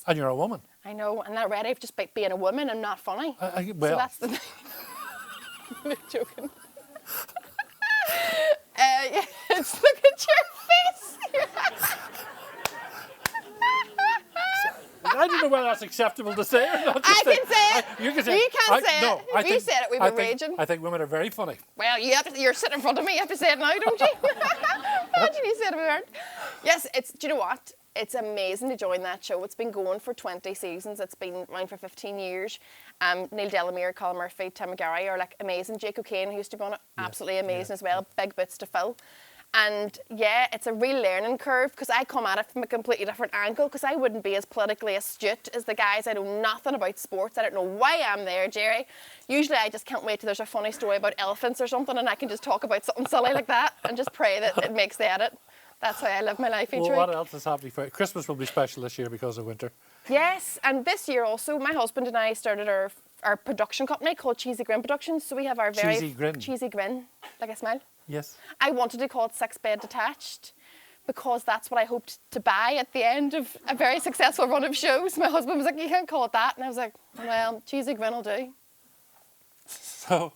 And you're a woman. I know, and that already just by being a woman, I'm not funny. Well, so that's the thing. I'm joking. Look at your face. I don't know whether that's acceptable to say or not. I can say it. You can say it. You can't say no, it. If you said it, we'd be raging. I think women are very funny. Well, you're sitting in front of me. You have to say it now, don't you? Imagine you said it weren't. Yes, do you know what? It's amazing to join that show. It's been going for 20 seasons. It's been around for 15 years. Neil Delamere, Colin Murphy, Tim McGarry are like amazing. Jake O'Kane, who used to be on it, absolutely amazing as well. Big boots to fill. And yeah, it's a real learning curve because I come at it from a completely different angle because I wouldn't be as politically astute as the guys. I know nothing about sports. I don't know why I'm there, Gerry. Usually I just can't wait till there's a funny story about elephants or something and I can just talk about something silly like that and just pray that it makes the edit. That's how I live my life each week. What else is happening for you? Christmas will be special this year because of winter. Yes, and this year also, my husband and I started our production company called Cheesy Grin Productions. So we have our very... Cheesy Grin, like a smile. Yes. I wanted to call it 6-bed detached because that's what I hoped to buy at the end of a very successful run of shows. My husband was like, you can't call it that. And I was like, well, Cheesy Grin will do. So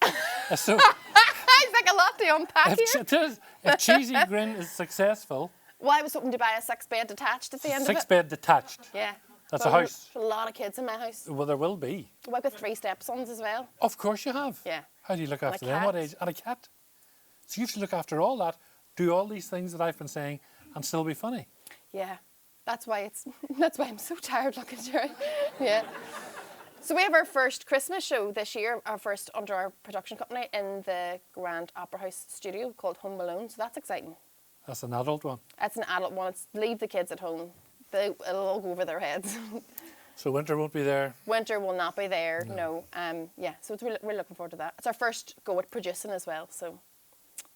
it's like a lot to unpack here. If Cheesy Grin is successful... Well, I was hoping to buy a 6-bed detached at the end of it. 6-bed detached? Yeah. That's a house? There's a lot of kids in my house. Well, there will be. I've got 3 stepsons as well. Of course you have. Yeah. How do you look after them? What age? And a cat. So you have to look after all that, do all these things that I've been saying, and still be funny. Yeah. That's why I'm so tired looking, Gerry. Yeah. So we have our first Christmas show this year, our first under our production company in the Grand Opera House studio called Home Alone. So that's exciting. That's an adult one. That's an adult one. It's leave the kids at home. It'll all go over their heads. So winter won't be there? Winter will not be there, no. Yeah, so we're looking forward to that. It's our first go at producing as well, so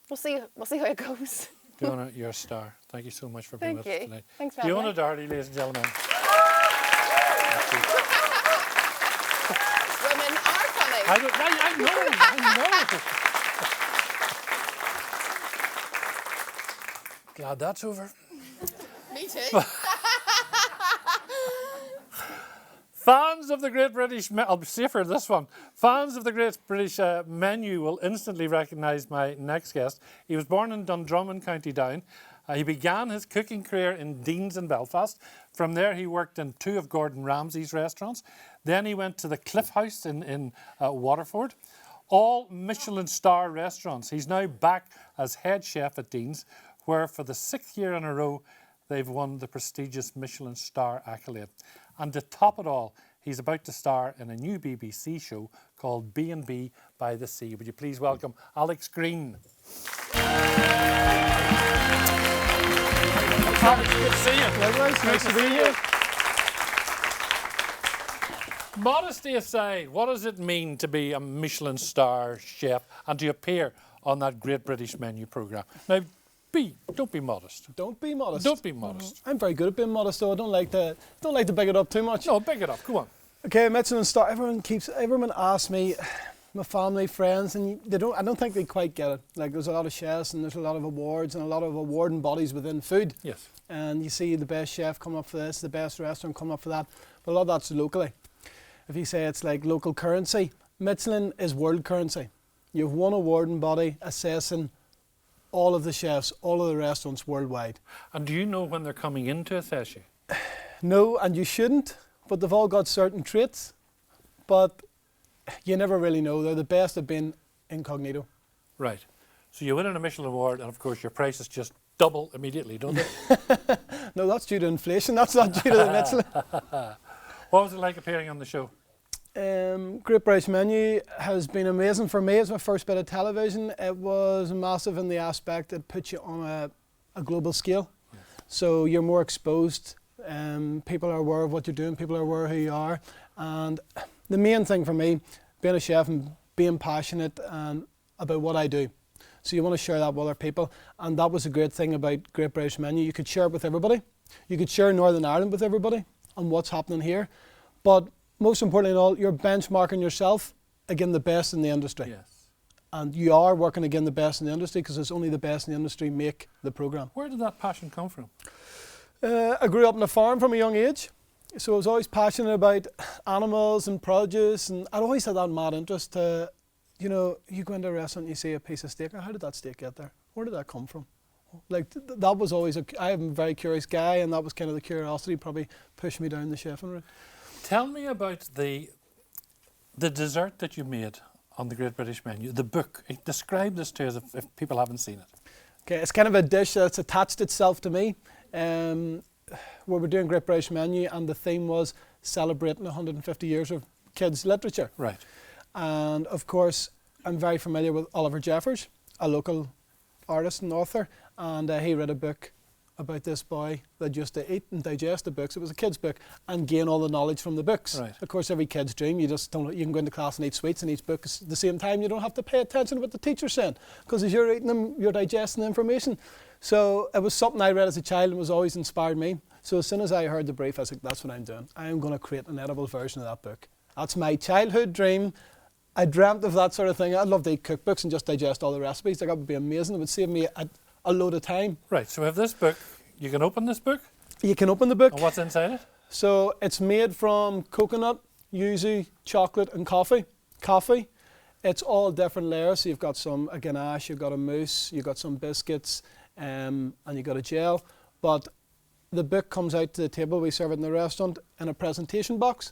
we'll see how it goes. Diona, you're a star. Thank you so much for being with us tonight. Thanks for having me. Diona Doherty, ladies and gentlemen. Women are funny. I know. Glad that's over. Me too. Fans of the Great British... I'll be safer this one. Fans of the Great British Menu will instantly recognise my next guest. He was born in Dundrummond, County Down. He began his cooking career in Dean's in Belfast. From there, he worked in 2 of Gordon Ramsay's restaurants. Then he went to the Cliff House in Waterford. All Michelin star restaurants. He's now back as head chef at Dean's, where for the 6th year in a row, they've won the prestigious Michelin star accolade. And to top it all, he's about to star in a new BBC show called B&B by the Sea. Would you please welcome Alex Greene? Alex, good to see you. Likewise, nice to be here. Modesty aside, what does it mean to be a Michelin star chef and to appear on that Great British Menu programme? Now, don't be modest. Don't be modest. Don't be modest. I'm very good at being modest, though. I don't like to big it up too much. No, big it up. Come on. Okay, Michelin star. Everyone asks me, my family, friends, and I don't think they quite get it. Like, there's a lot of chefs and there's a lot of awards and a lot of awarding bodies within food. Yes. And you see the best chef come up for this, the best restaurant come up for that. But a lot of that's locally. If you say it's like local currency, Michelin is world currency. You have one awarding body assessing all of the chefs, all of the restaurants worldwide. And do you know when they're coming in to assess you? No, and you shouldn't, but they've all got certain traits. But you never really know. They're the best at being incognito. Right. So you win a Michelin award, and of course your prices just double immediately, don't they? No, that's due to inflation. That's not due to the Michelin. What was it like appearing on the show? Great British Menu has been amazing for me. It's my first bit of television. It was massive in the aspect it puts you on a global scale. Yes. So you're more exposed. People are aware of what you're doing. People are aware of who you are. And the main thing for me, being a chef and being passionate about what I do. So you want to share that with other people. And that was a great thing about Great British Menu. You could share it with everybody. You could share Northern Ireland with everybody and what's happening here. But most importantly of all, you're benchmarking yourself against the best in the industry. Yes. And you are working against the best in the industry because it's only the best in the industry make the programme. Where did that passion come from? I grew up on a farm from a young age. So I was always passionate about animals and produce, and I'd always had that mad interest to, you go into a restaurant and you see a piece of steak, how did that steak get there? Where did that come from? Like, that was always, I am a very curious guy, and that was kind of the curiosity probably pushed me down the chefing route. Tell me about the dessert that you made on the Great British Menu, the book. Describe this to us if people haven't seen it. Okay, it's kind of a dish that's attached itself to me. We were doing Great British Menu, and the theme was celebrating 150 years of kids' literature. Right. And of course, I'm very familiar with Oliver Jeffers, a local artist and author, and he read a book about this boy that used to eat and digest the books. It was a kid's book, and gain all the knowledge from the books. Right. Of course, every kid's dream, you can go into class and eat sweets and eat books at the same time. You don't have to pay attention to what the teacher's saying, because as you're eating them, you're digesting the information. So it was something I read as a child and was always inspired me. So as soon as I heard the brief, I said, that's what I'm doing. I'm going to create an edible version of that book. That's my childhood dream. I dreamt of that sort of thing. I'd love to eat cookbooks and just digest all the recipes. That would be amazing. It would save me a load of time. Right, so we have this book. You can open this book? You can open the book. And what's inside it? So it's made from coconut, yuzu, chocolate and coffee. It's all different layers. So you've got a ganache, you've got a mousse, you've got some biscuits, and you've got a gel. But the book comes out to the table. We serve it in the restaurant in a presentation box.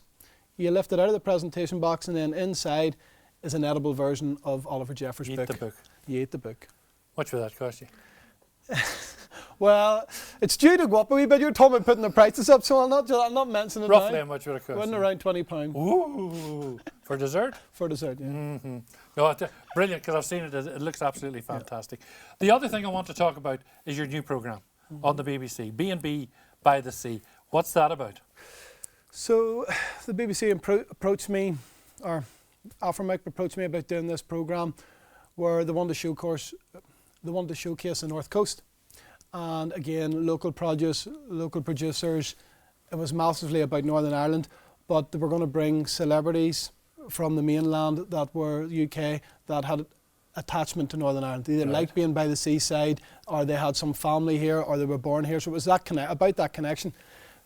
You lift it out of the presentation box, and then inside is an edible version of Oliver Jeffers' book. You eat the book. You eat the book. Much will that cost you? Well, it's due to go up a wee bit. You're talking about putting the prices up, so I'll not mention it now. Roughly how much would it cost? Wouldn't around £20. Ooh, for dessert? For dessert, yeah. Mm-hmm. No, brilliant, because I've seen it. It looks absolutely fantastic. Yeah. The other thing I want to talk about is your new programme on the BBC, B&B by the Sea. What's that about? So the BBC approached me, or Alpha Mike approached me about doing this programme where they wanted to showcase the North Coast. And again, local produce, local producers. It was massively about Northern Ireland, but they were going to bring celebrities from the mainland that were UK that had attachment to Northern Ireland. They either liked being by the seaside, or they had some family here, or they were born here. So it was about that connection.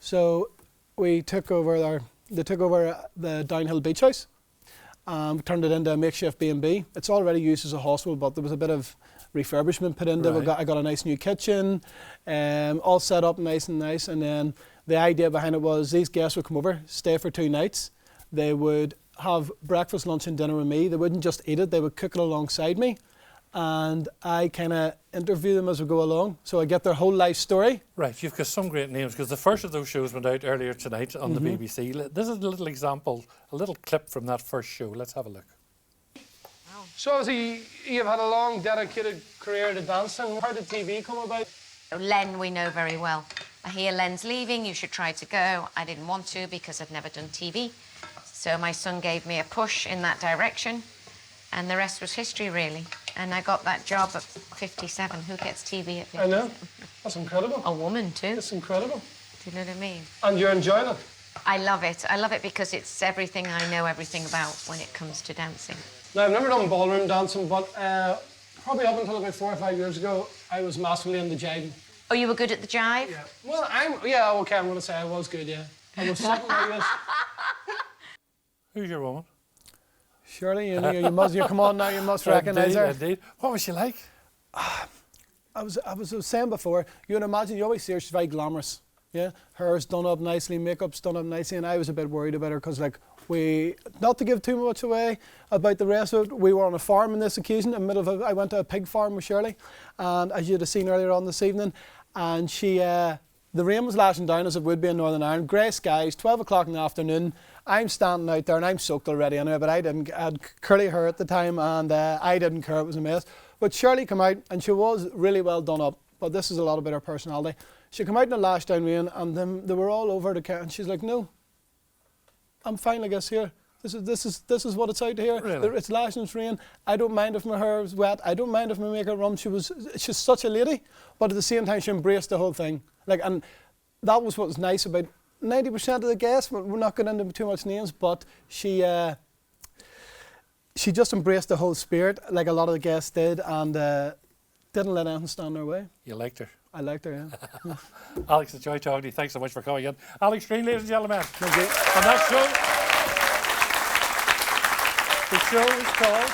So they took over the Downhill Beach House, turned it into a makeshift B&B. It's already used as a hostel, but there was a bit of refurbishment put into it. I got a nice new kitchen, all set up nice. And then the idea behind it was these guests would come over, stay for 2 nights. They would have breakfast, lunch and dinner with me. They wouldn't just eat it, they would cook it alongside me. And I kind of interview them as we go along, so I get their whole life story. Right, you've got some great names, because the first of those shows went out earlier tonight on the BBC. This is a little example, a little clip from that first show. Let's have a look. So obviously you've had a long, dedicated career to dancing. How did TV come about? Len we know very well. I hear Len's leaving, you should try to go. I didn't want to because I'd never done TV. So my son gave me a push in that direction, and the rest was history, really. And I got that job at 57. Who gets TV at 57? I know. That's incredible. A woman, too. It's incredible. Do you know what I mean? And you're enjoying it? I love it. I love it because it's everything I know everything about when it comes to dancing. Now, I've never done ballroom dancing, but probably up until about 4 or 5 years ago, I was massively into jiving. Oh, you were good at the jive? Yeah. Well, I'm going to say I was good, yeah. I was something like this. Who's your woman? Surely, you must. Come on now, you must recognise her. Indeed. What was she like? I was saying before, you would imagine, you always see her, she's very glamorous. Yeah, hair's done up nicely, makeup's done up nicely, and I was a bit worried about her because, like, not to give too much away about the rest of it, we were on a farm on this occasion. I went to a pig farm with Shirley, and as you'd have seen earlier on this evening, and the rain was lashing down as it would be in Northern Ireland, grey skies, 12 o'clock in the afternoon. I'm standing out there and I'm soaked already anyway, but I had curly hair at the time, and I didn't care, it was a mess. But Shirley came out and she was really well done up, but this is a lot about her personality. She came out in a lash down rain, and then they were all over the car, and she's like, no, I'm fine like this here. This is what it's out here. Really? It's lashing, it's rain. I don't mind if my hair is wet. I don't mind if my makeup runs. She's such a lady, but at the same time she embraced the whole thing. And that was what was nice about 90% of the guests. We're not going into too much names, but she just embraced the whole spirit, like a lot of the guests did, and didn't let anything stand in her way. You liked her? I liked her, yeah. Alex, it's joy talking to you. Thanks so much for coming in. Alex Greene, ladies and gentlemen. Thank you. And that show, the show is called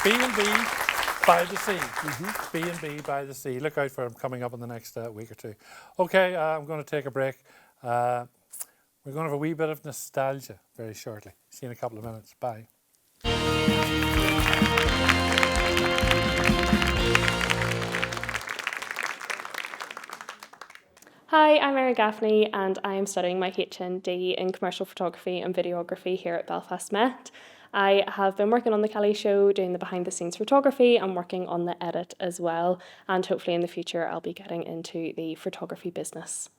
B&B by the Sea. B&B by the Sea. Look out for him coming up in the next week or two. Okay, I'm going to take a break. We're going to have a wee bit of nostalgia very shortly. See you in a couple of minutes. Bye. Hi, I'm Mary Gaffney and I am studying my HND in commercial photography and videography here at Belfast Met. I have been working on the Kelly Show, doing the behind the scenes photography and working on the edit as well, and hopefully in the future I'll be getting into the photography business.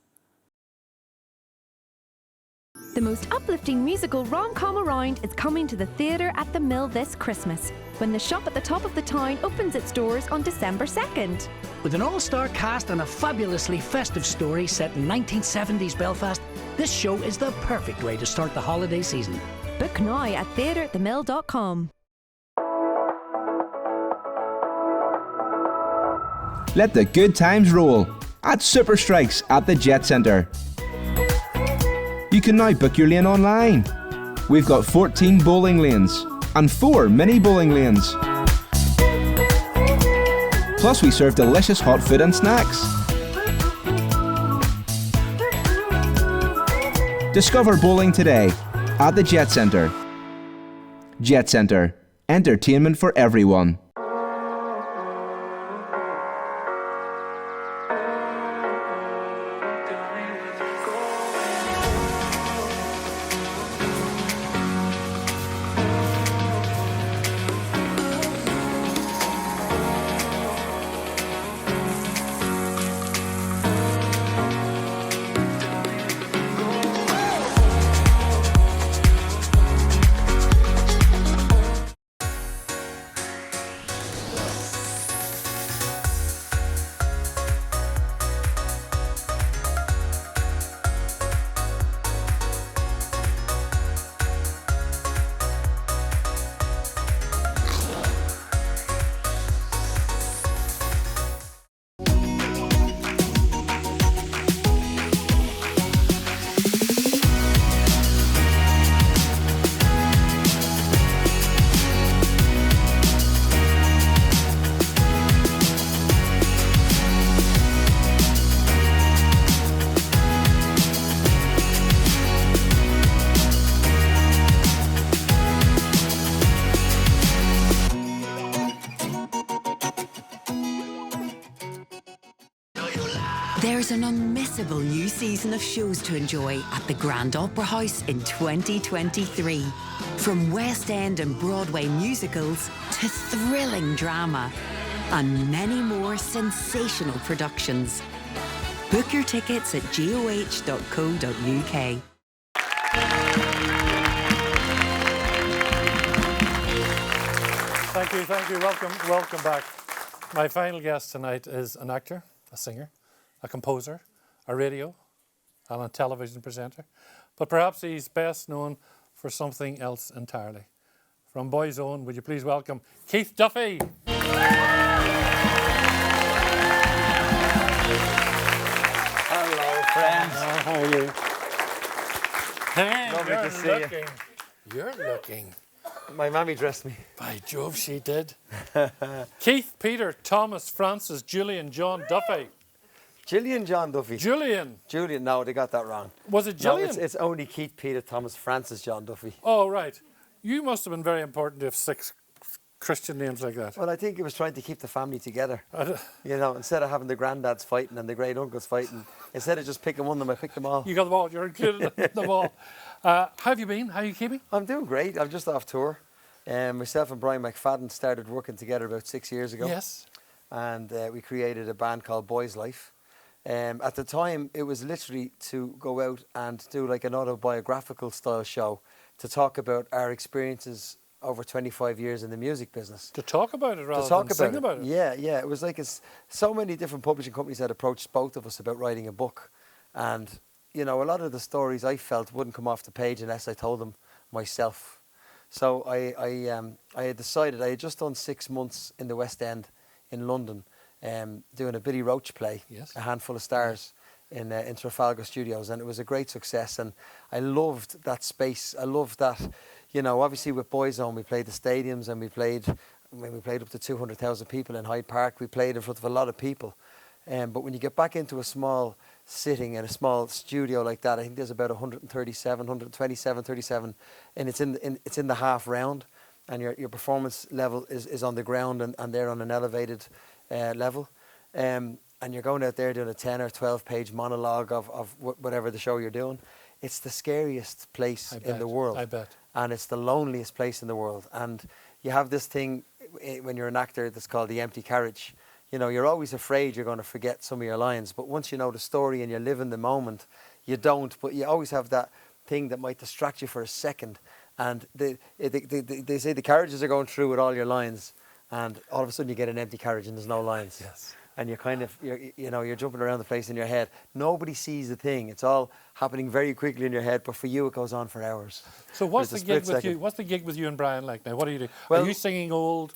The most uplifting musical rom-com around is coming to the theatre at the Mill this Christmas, when the shop at the top of the town opens its doors on December 2nd. With an all-star cast and a fabulously festive story set in 1970s Belfast, this show is the perfect way to start the holiday season. Book now at theatreatthemill.com. Let the good times roll at Super Strikes at the Jet Centre. You can now book your lane online. We've got 14 bowling lanes and 4 mini bowling lanes. Plus we serve delicious hot food and snacks. Discover bowling today at the Jet Centre. Jet Centre. Entertainment for everyone. There's an unmissable new season of shows to enjoy at the Grand Opera House in 2023. From West End and Broadway musicals to thrilling drama and many more sensational productions. Book your tickets at goh.co.uk. Thank you. Welcome back. My final guest tonight is an actor, a singer, a composer, a radio and a television presenter. But perhaps he's best known for something else entirely. From Boys Own, would you please welcome Keith Duffy. Hello, friends. How are you? Hey, Lovely to see you. You're looking. My mammy dressed me. By Jove, she did. Keith, Peter, Thomas, Francis, Julian, John Duffy. Julian John Duffy. Julian, no, they got that wrong. Was it Julian? No, it's only Keith, Peter, Thomas, Francis, John Duffy. Oh, right. You must have been very important to have 6 Christian names like that. Well, I think it was trying to keep the family together. You know, instead of having the granddads fighting and the great uncles fighting, instead of just picking one of them, I picked them all. You got them all. You're included in them all. How have you been? How are you keeping? I'm doing great. I'm just off tour. Myself and Brian McFadden started working together about 6 years ago. Yes. And we created a band called Boys Life. At the time, it was literally to go out and do like an autobiographical style show to talk about our experiences over 25 years in the music business. To talk about it rather than sing about it. Yeah. It was like so many different publishing companies had approached both of us about writing a book. And, you know, a lot of the stories I felt wouldn't come off the page unless I told them myself. So I had decided, I had just done 6 months in the West End in London, doing a Billy Roach play, yes. A Handful of Stars, in Trafalgar Studios, and it was a great success. And I loved that space. I loved that, you know, obviously with Boys On, we played the stadiums, and we played up to 200,000 people in Hyde Park. We played in front of a lot of people. But when you get back into a small sitting in a small studio like that, I think there's about 137, 127, 37, and it's in the half round, and your performance level is on the ground and they're on an elevated level. And you're going out there doing a 10 or 12 page monologue of whatever the show you're doing. It's the scariest place in the world. I bet. And it's the loneliest place in the world. And you have this thing when you're an actor that's called the empty carriage. You know, you're always afraid you're going to forget some of your lines. But once you know the story and you live in the moment, you don't. But you always have that thing that might distract you for a second. And they say the carriages are going through with all your lines. And all of a sudden you get an empty carriage and there's no lines. Yes. And you're kind of, you're jumping around the place in your head. Nobody sees the thing. It's all happening very quickly in your head, but for you it goes on for hours. So what's the gig with you? What's the gig with you and Brian like now? What are you doing? Well, are you singing old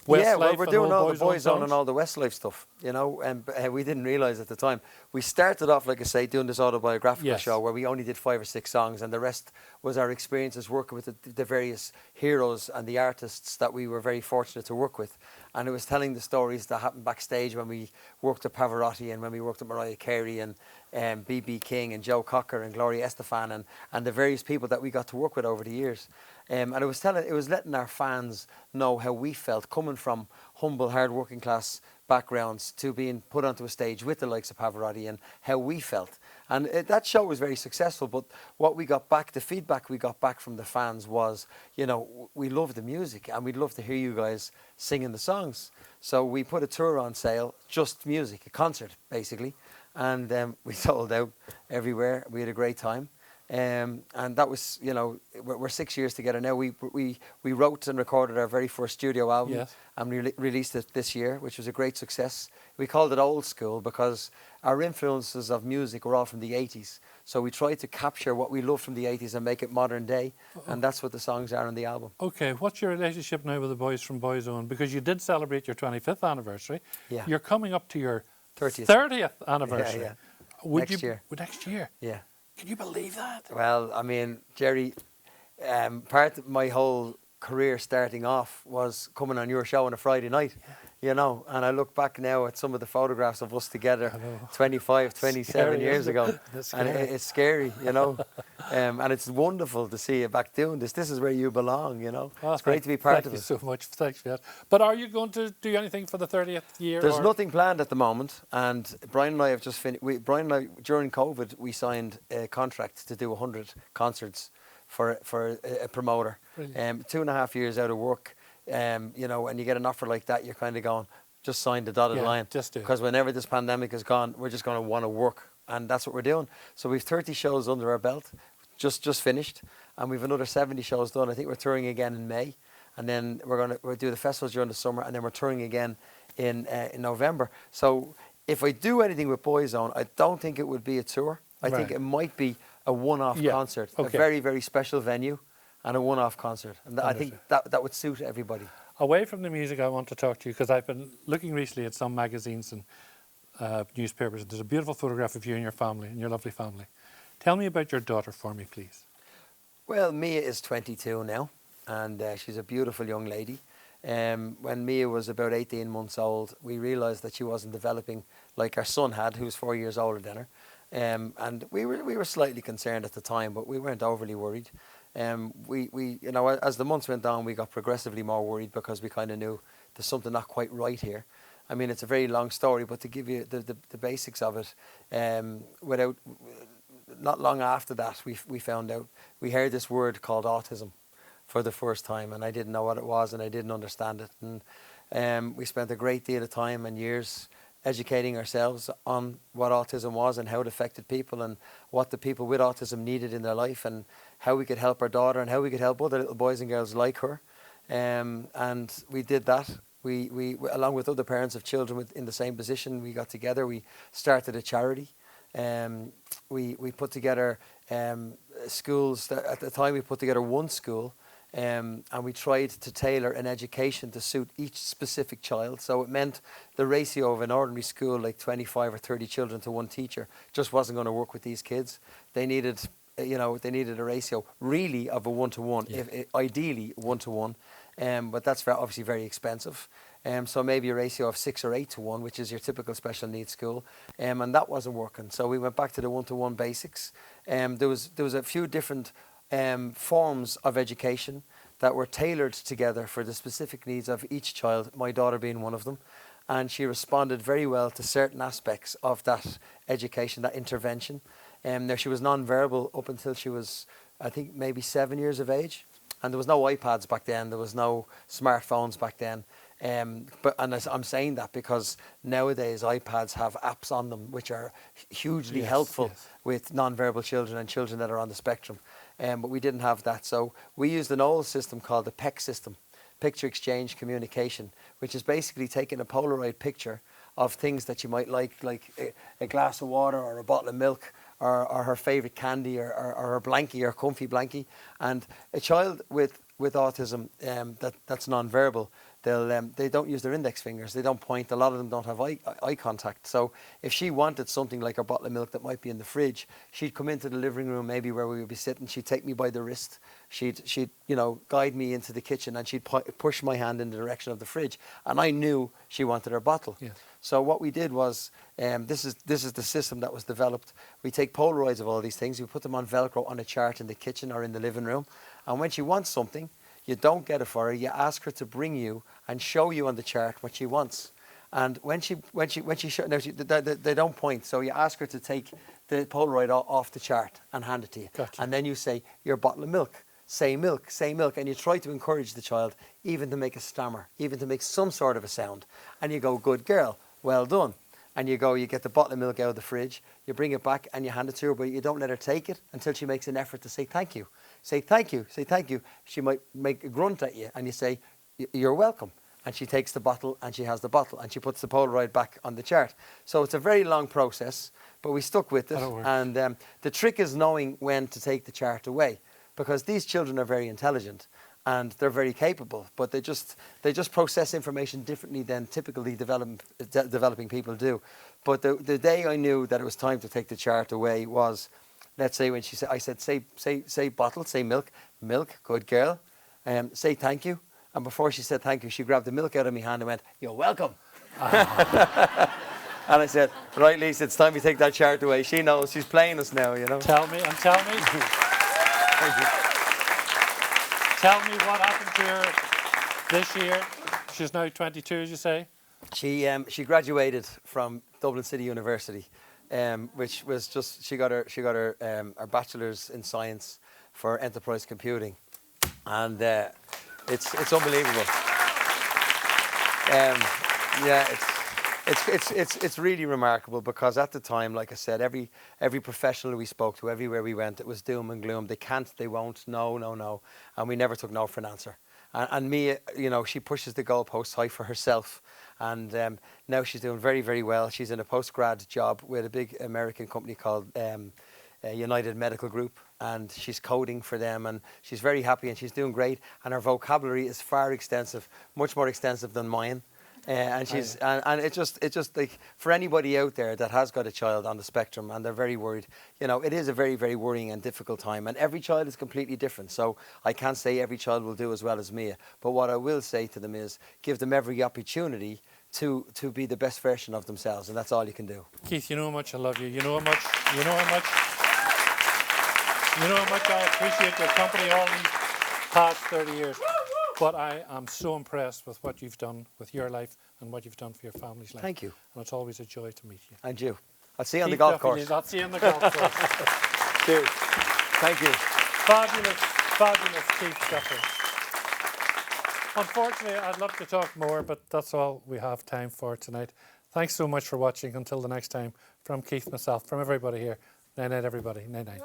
Westlife? We're doing all the Boys Boyzone and all the Westlife stuff, you know, and we didn't realise at the time. We started off, like I say, doing this autobiographical show where we only did 5 or 6 songs, and the rest was our experiences working with the various heroes and the artists that we were very fortunate to work with. And it was telling the stories that happened backstage when we worked with Pavarotti and when we worked with Mariah Carey and B.B. King and Joe Cocker and Gloria Estefan and the various people that we got to work with over the years. And it was letting our fans know how we felt coming from humble, hard working class backgrounds to being put onto a stage with the likes of Pavarotti and how we felt. And that show was very successful, but what we got back, the feedback we got back from the fans was, you know, we love the music and we'd love to hear you guys singing the songs. So we put a tour on sale, just music, a concert basically, and we sold out everywhere. We had a great time. And that was, you know, we're 6 years together now. We wrote and recorded our very first studio album and released it this year, which was a great success. We called it Old School because our influences of music were all from the 80s. So we tried to capture what we loved from the 80s and make it modern day. And that's what the songs are on the album. Okay, what's your relationship now with the boys from Boyzone? Because you did celebrate your 25th anniversary. Yeah. You're coming up to your 30th anniversary. Yeah. Next year? Yeah. Can you believe that? Well, I mean, Gerry, part of my whole career starting off was coming on your show on a Friday night, you know, and I look back now at some of the photographs of us together 25, 27 years ago, and it's scary, you know, and it's wonderful to see you back doing this. This is where you belong, you know. It's great to be part of it. Thank you so much. Thanks for that. But are you going to do anything for the 30th year? There's nothing planned at the moment, and Brian and I have just finished. Brian and I, during COVID, we signed a contract to do 100 concerts for a promoter. 2.5 years out of work. You know, when you get an offer like that, you're kind of going, just sign the dotted line. Just do it. Because whenever this pandemic is gone, we're just going to want to work. And that's what we're doing. So we've 30 shows under our belt, just finished. And we've another 70 shows done. I think we're touring again in May. And then we'll do the festivals during the summer. And then we're touring again in November. So if I do anything with Boyzone, I don't think it would be a tour. I think it might be a one-off concert. A very, very special venue. And a one-off concert. And I think that would suit everybody. Away from the music, I want to talk to you because I've been looking recently at some magazines and newspapers. And there's a beautiful photograph of you and your family, and your lovely family. Tell me about your daughter for me, please. Well, Mia is 22 now, and she's a beautiful young lady. When Mia was about 18 months old, we realised that she wasn't developing like our son had, who was 4 years older than her. And we were slightly concerned at the time, but we weren't overly worried. We you know, as the months went on, we got progressively more worried because we kind of knew there's something not quite right here. I mean, it's a very long story, but to give you the basics of it, not long after that, we found out, we heard this word called autism for the first time, and I didn't know what it was and I didn't understand it. And we spent a great deal of time and years educating ourselves on what autism was and how it affected people and what the people with autism needed in their life and how we could help our daughter and how we could help other little boys and girls like her. And we did that. We along with other parents of children in the same position, we got together. We started a charity. We put together schools. At the time, we put together one school. And we tried to tailor an education to suit each specific child. So it meant the ratio of an ordinary school, like 25 or 30 children to one teacher, just wasn't going to work with these kids. They needed, you know, a ratio really of a 1-to-1, ideally 1-to-1. But that's obviously very expensive. So maybe a ratio of 6 or 8 to 1, which is your typical special needs school. And that wasn't working. So we went back to the 1-to-1 basics. There was a few different forms of education that were tailored together for the specific needs of each child, my daughter being one of them. And she responded very well to certain aspects of that education, that intervention. Now, she was non-verbal up until she was, I think, maybe 7 years of age. And there was no iPads back then. There was no smartphones back then. I'm saying that because nowadays iPads have apps on them which are hugely helpful with non-verbal children and children that are on the spectrum. But we didn't have that. So we used an old system called the PEC system, Picture Exchange Communication, which is basically taking a Polaroid picture of things that you might like a glass of water or a bottle of milk or her favourite candy or her blankie or comfy blankie. And a child with autism that's non-verbal, they don't use their index fingers, they don't point, a lot of them don't have eye contact. So if she wanted something like a bottle of milk that might be in the fridge, she'd come into the living room maybe where we would be sitting, she'd take me by the wrist, she'd guide me into the kitchen, and she'd push my hand in the direction of the fridge, and I knew she wanted her bottle. Yes. So what we did was, this is the system that was developed. We take Polaroids of all these things, we put them on Velcro on a chart in the kitchen or in the living room, and when she wants something, you don't get it for her. You ask her to bring you and show you on the chart what she wants. And when she they don't point, so you ask her to take the Polaroid off the chart and hand it to you. Gotcha. And then you say, your bottle of milk. Say milk, say milk. And you try to encourage the child even to make a stammer, even to make some sort of a sound. And you go, good girl, well done. And you get the bottle of milk out of the fridge, you bring it back and you hand it to her, but you don't let her take it until she makes an effort to say thank you. Say thank you, say thank you. She might make a grunt at you and you say, you're welcome. And she takes the bottle and she has the bottle and she puts the Polaroid back on the chart. So it's a very long process, but we stuck with it. And the trick is knowing when to take the chart away, because these children are very intelligent and they're very capable, but they just process information differently than typically developing people do. But the day I knew that it was time to take the chart away was, let's say when I said, say bottle, say milk, good girl, say thank you. And before she said thank you, she grabbed the milk out of my hand and went, you're welcome. And I said, right, Lisa, it's time we take that chart away. She knows, she's playing us now, you know. Tell me. Thank you. Tell me what happened to her this year. She's now 22, as you say. She graduated from Dublin City University, which was just, she got her bachelor's in science for enterprise computing, and it's unbelievable. It's really remarkable, because at the time, like I said, every professional we spoke to, everywhere we went, it was doom and gloom. They can't, they won't, no, and we never took no for an answer. And Mia, she pushes the goalposts high for herself, and now she's doing very, very well. She's in a post-grad job with a big American company called United Medical Group, and she's coding for them, and she's very happy and she's doing great, and her vocabulary is far extensive, much more extensive than mine. And she's and it's just like, for anybody out there that has got a child on the spectrum and they're very worried, it is a very, very worrying and difficult time, and every child is completely different. So I can't say every child will do as well as Mia, but what I will say to them is give them every opportunity to be the best version of themselves, and that's all you can do. Keith, you know how much I love you. You know how much I appreciate your company all these past 30 years. But I am so impressed with what you've done with your life and what you've done for your family's life. Thank you. And it's always a joy to meet you. And you. I'll see you on the golf course. I'll see you on the golf course. Cheers. Thank you. Fabulous Keith Duffy. Unfortunately, I'd love to talk more, but that's all we have time for tonight. Thanks so much for watching. Until the next time, from Keith, myself, from everybody here. Night, everybody. Night.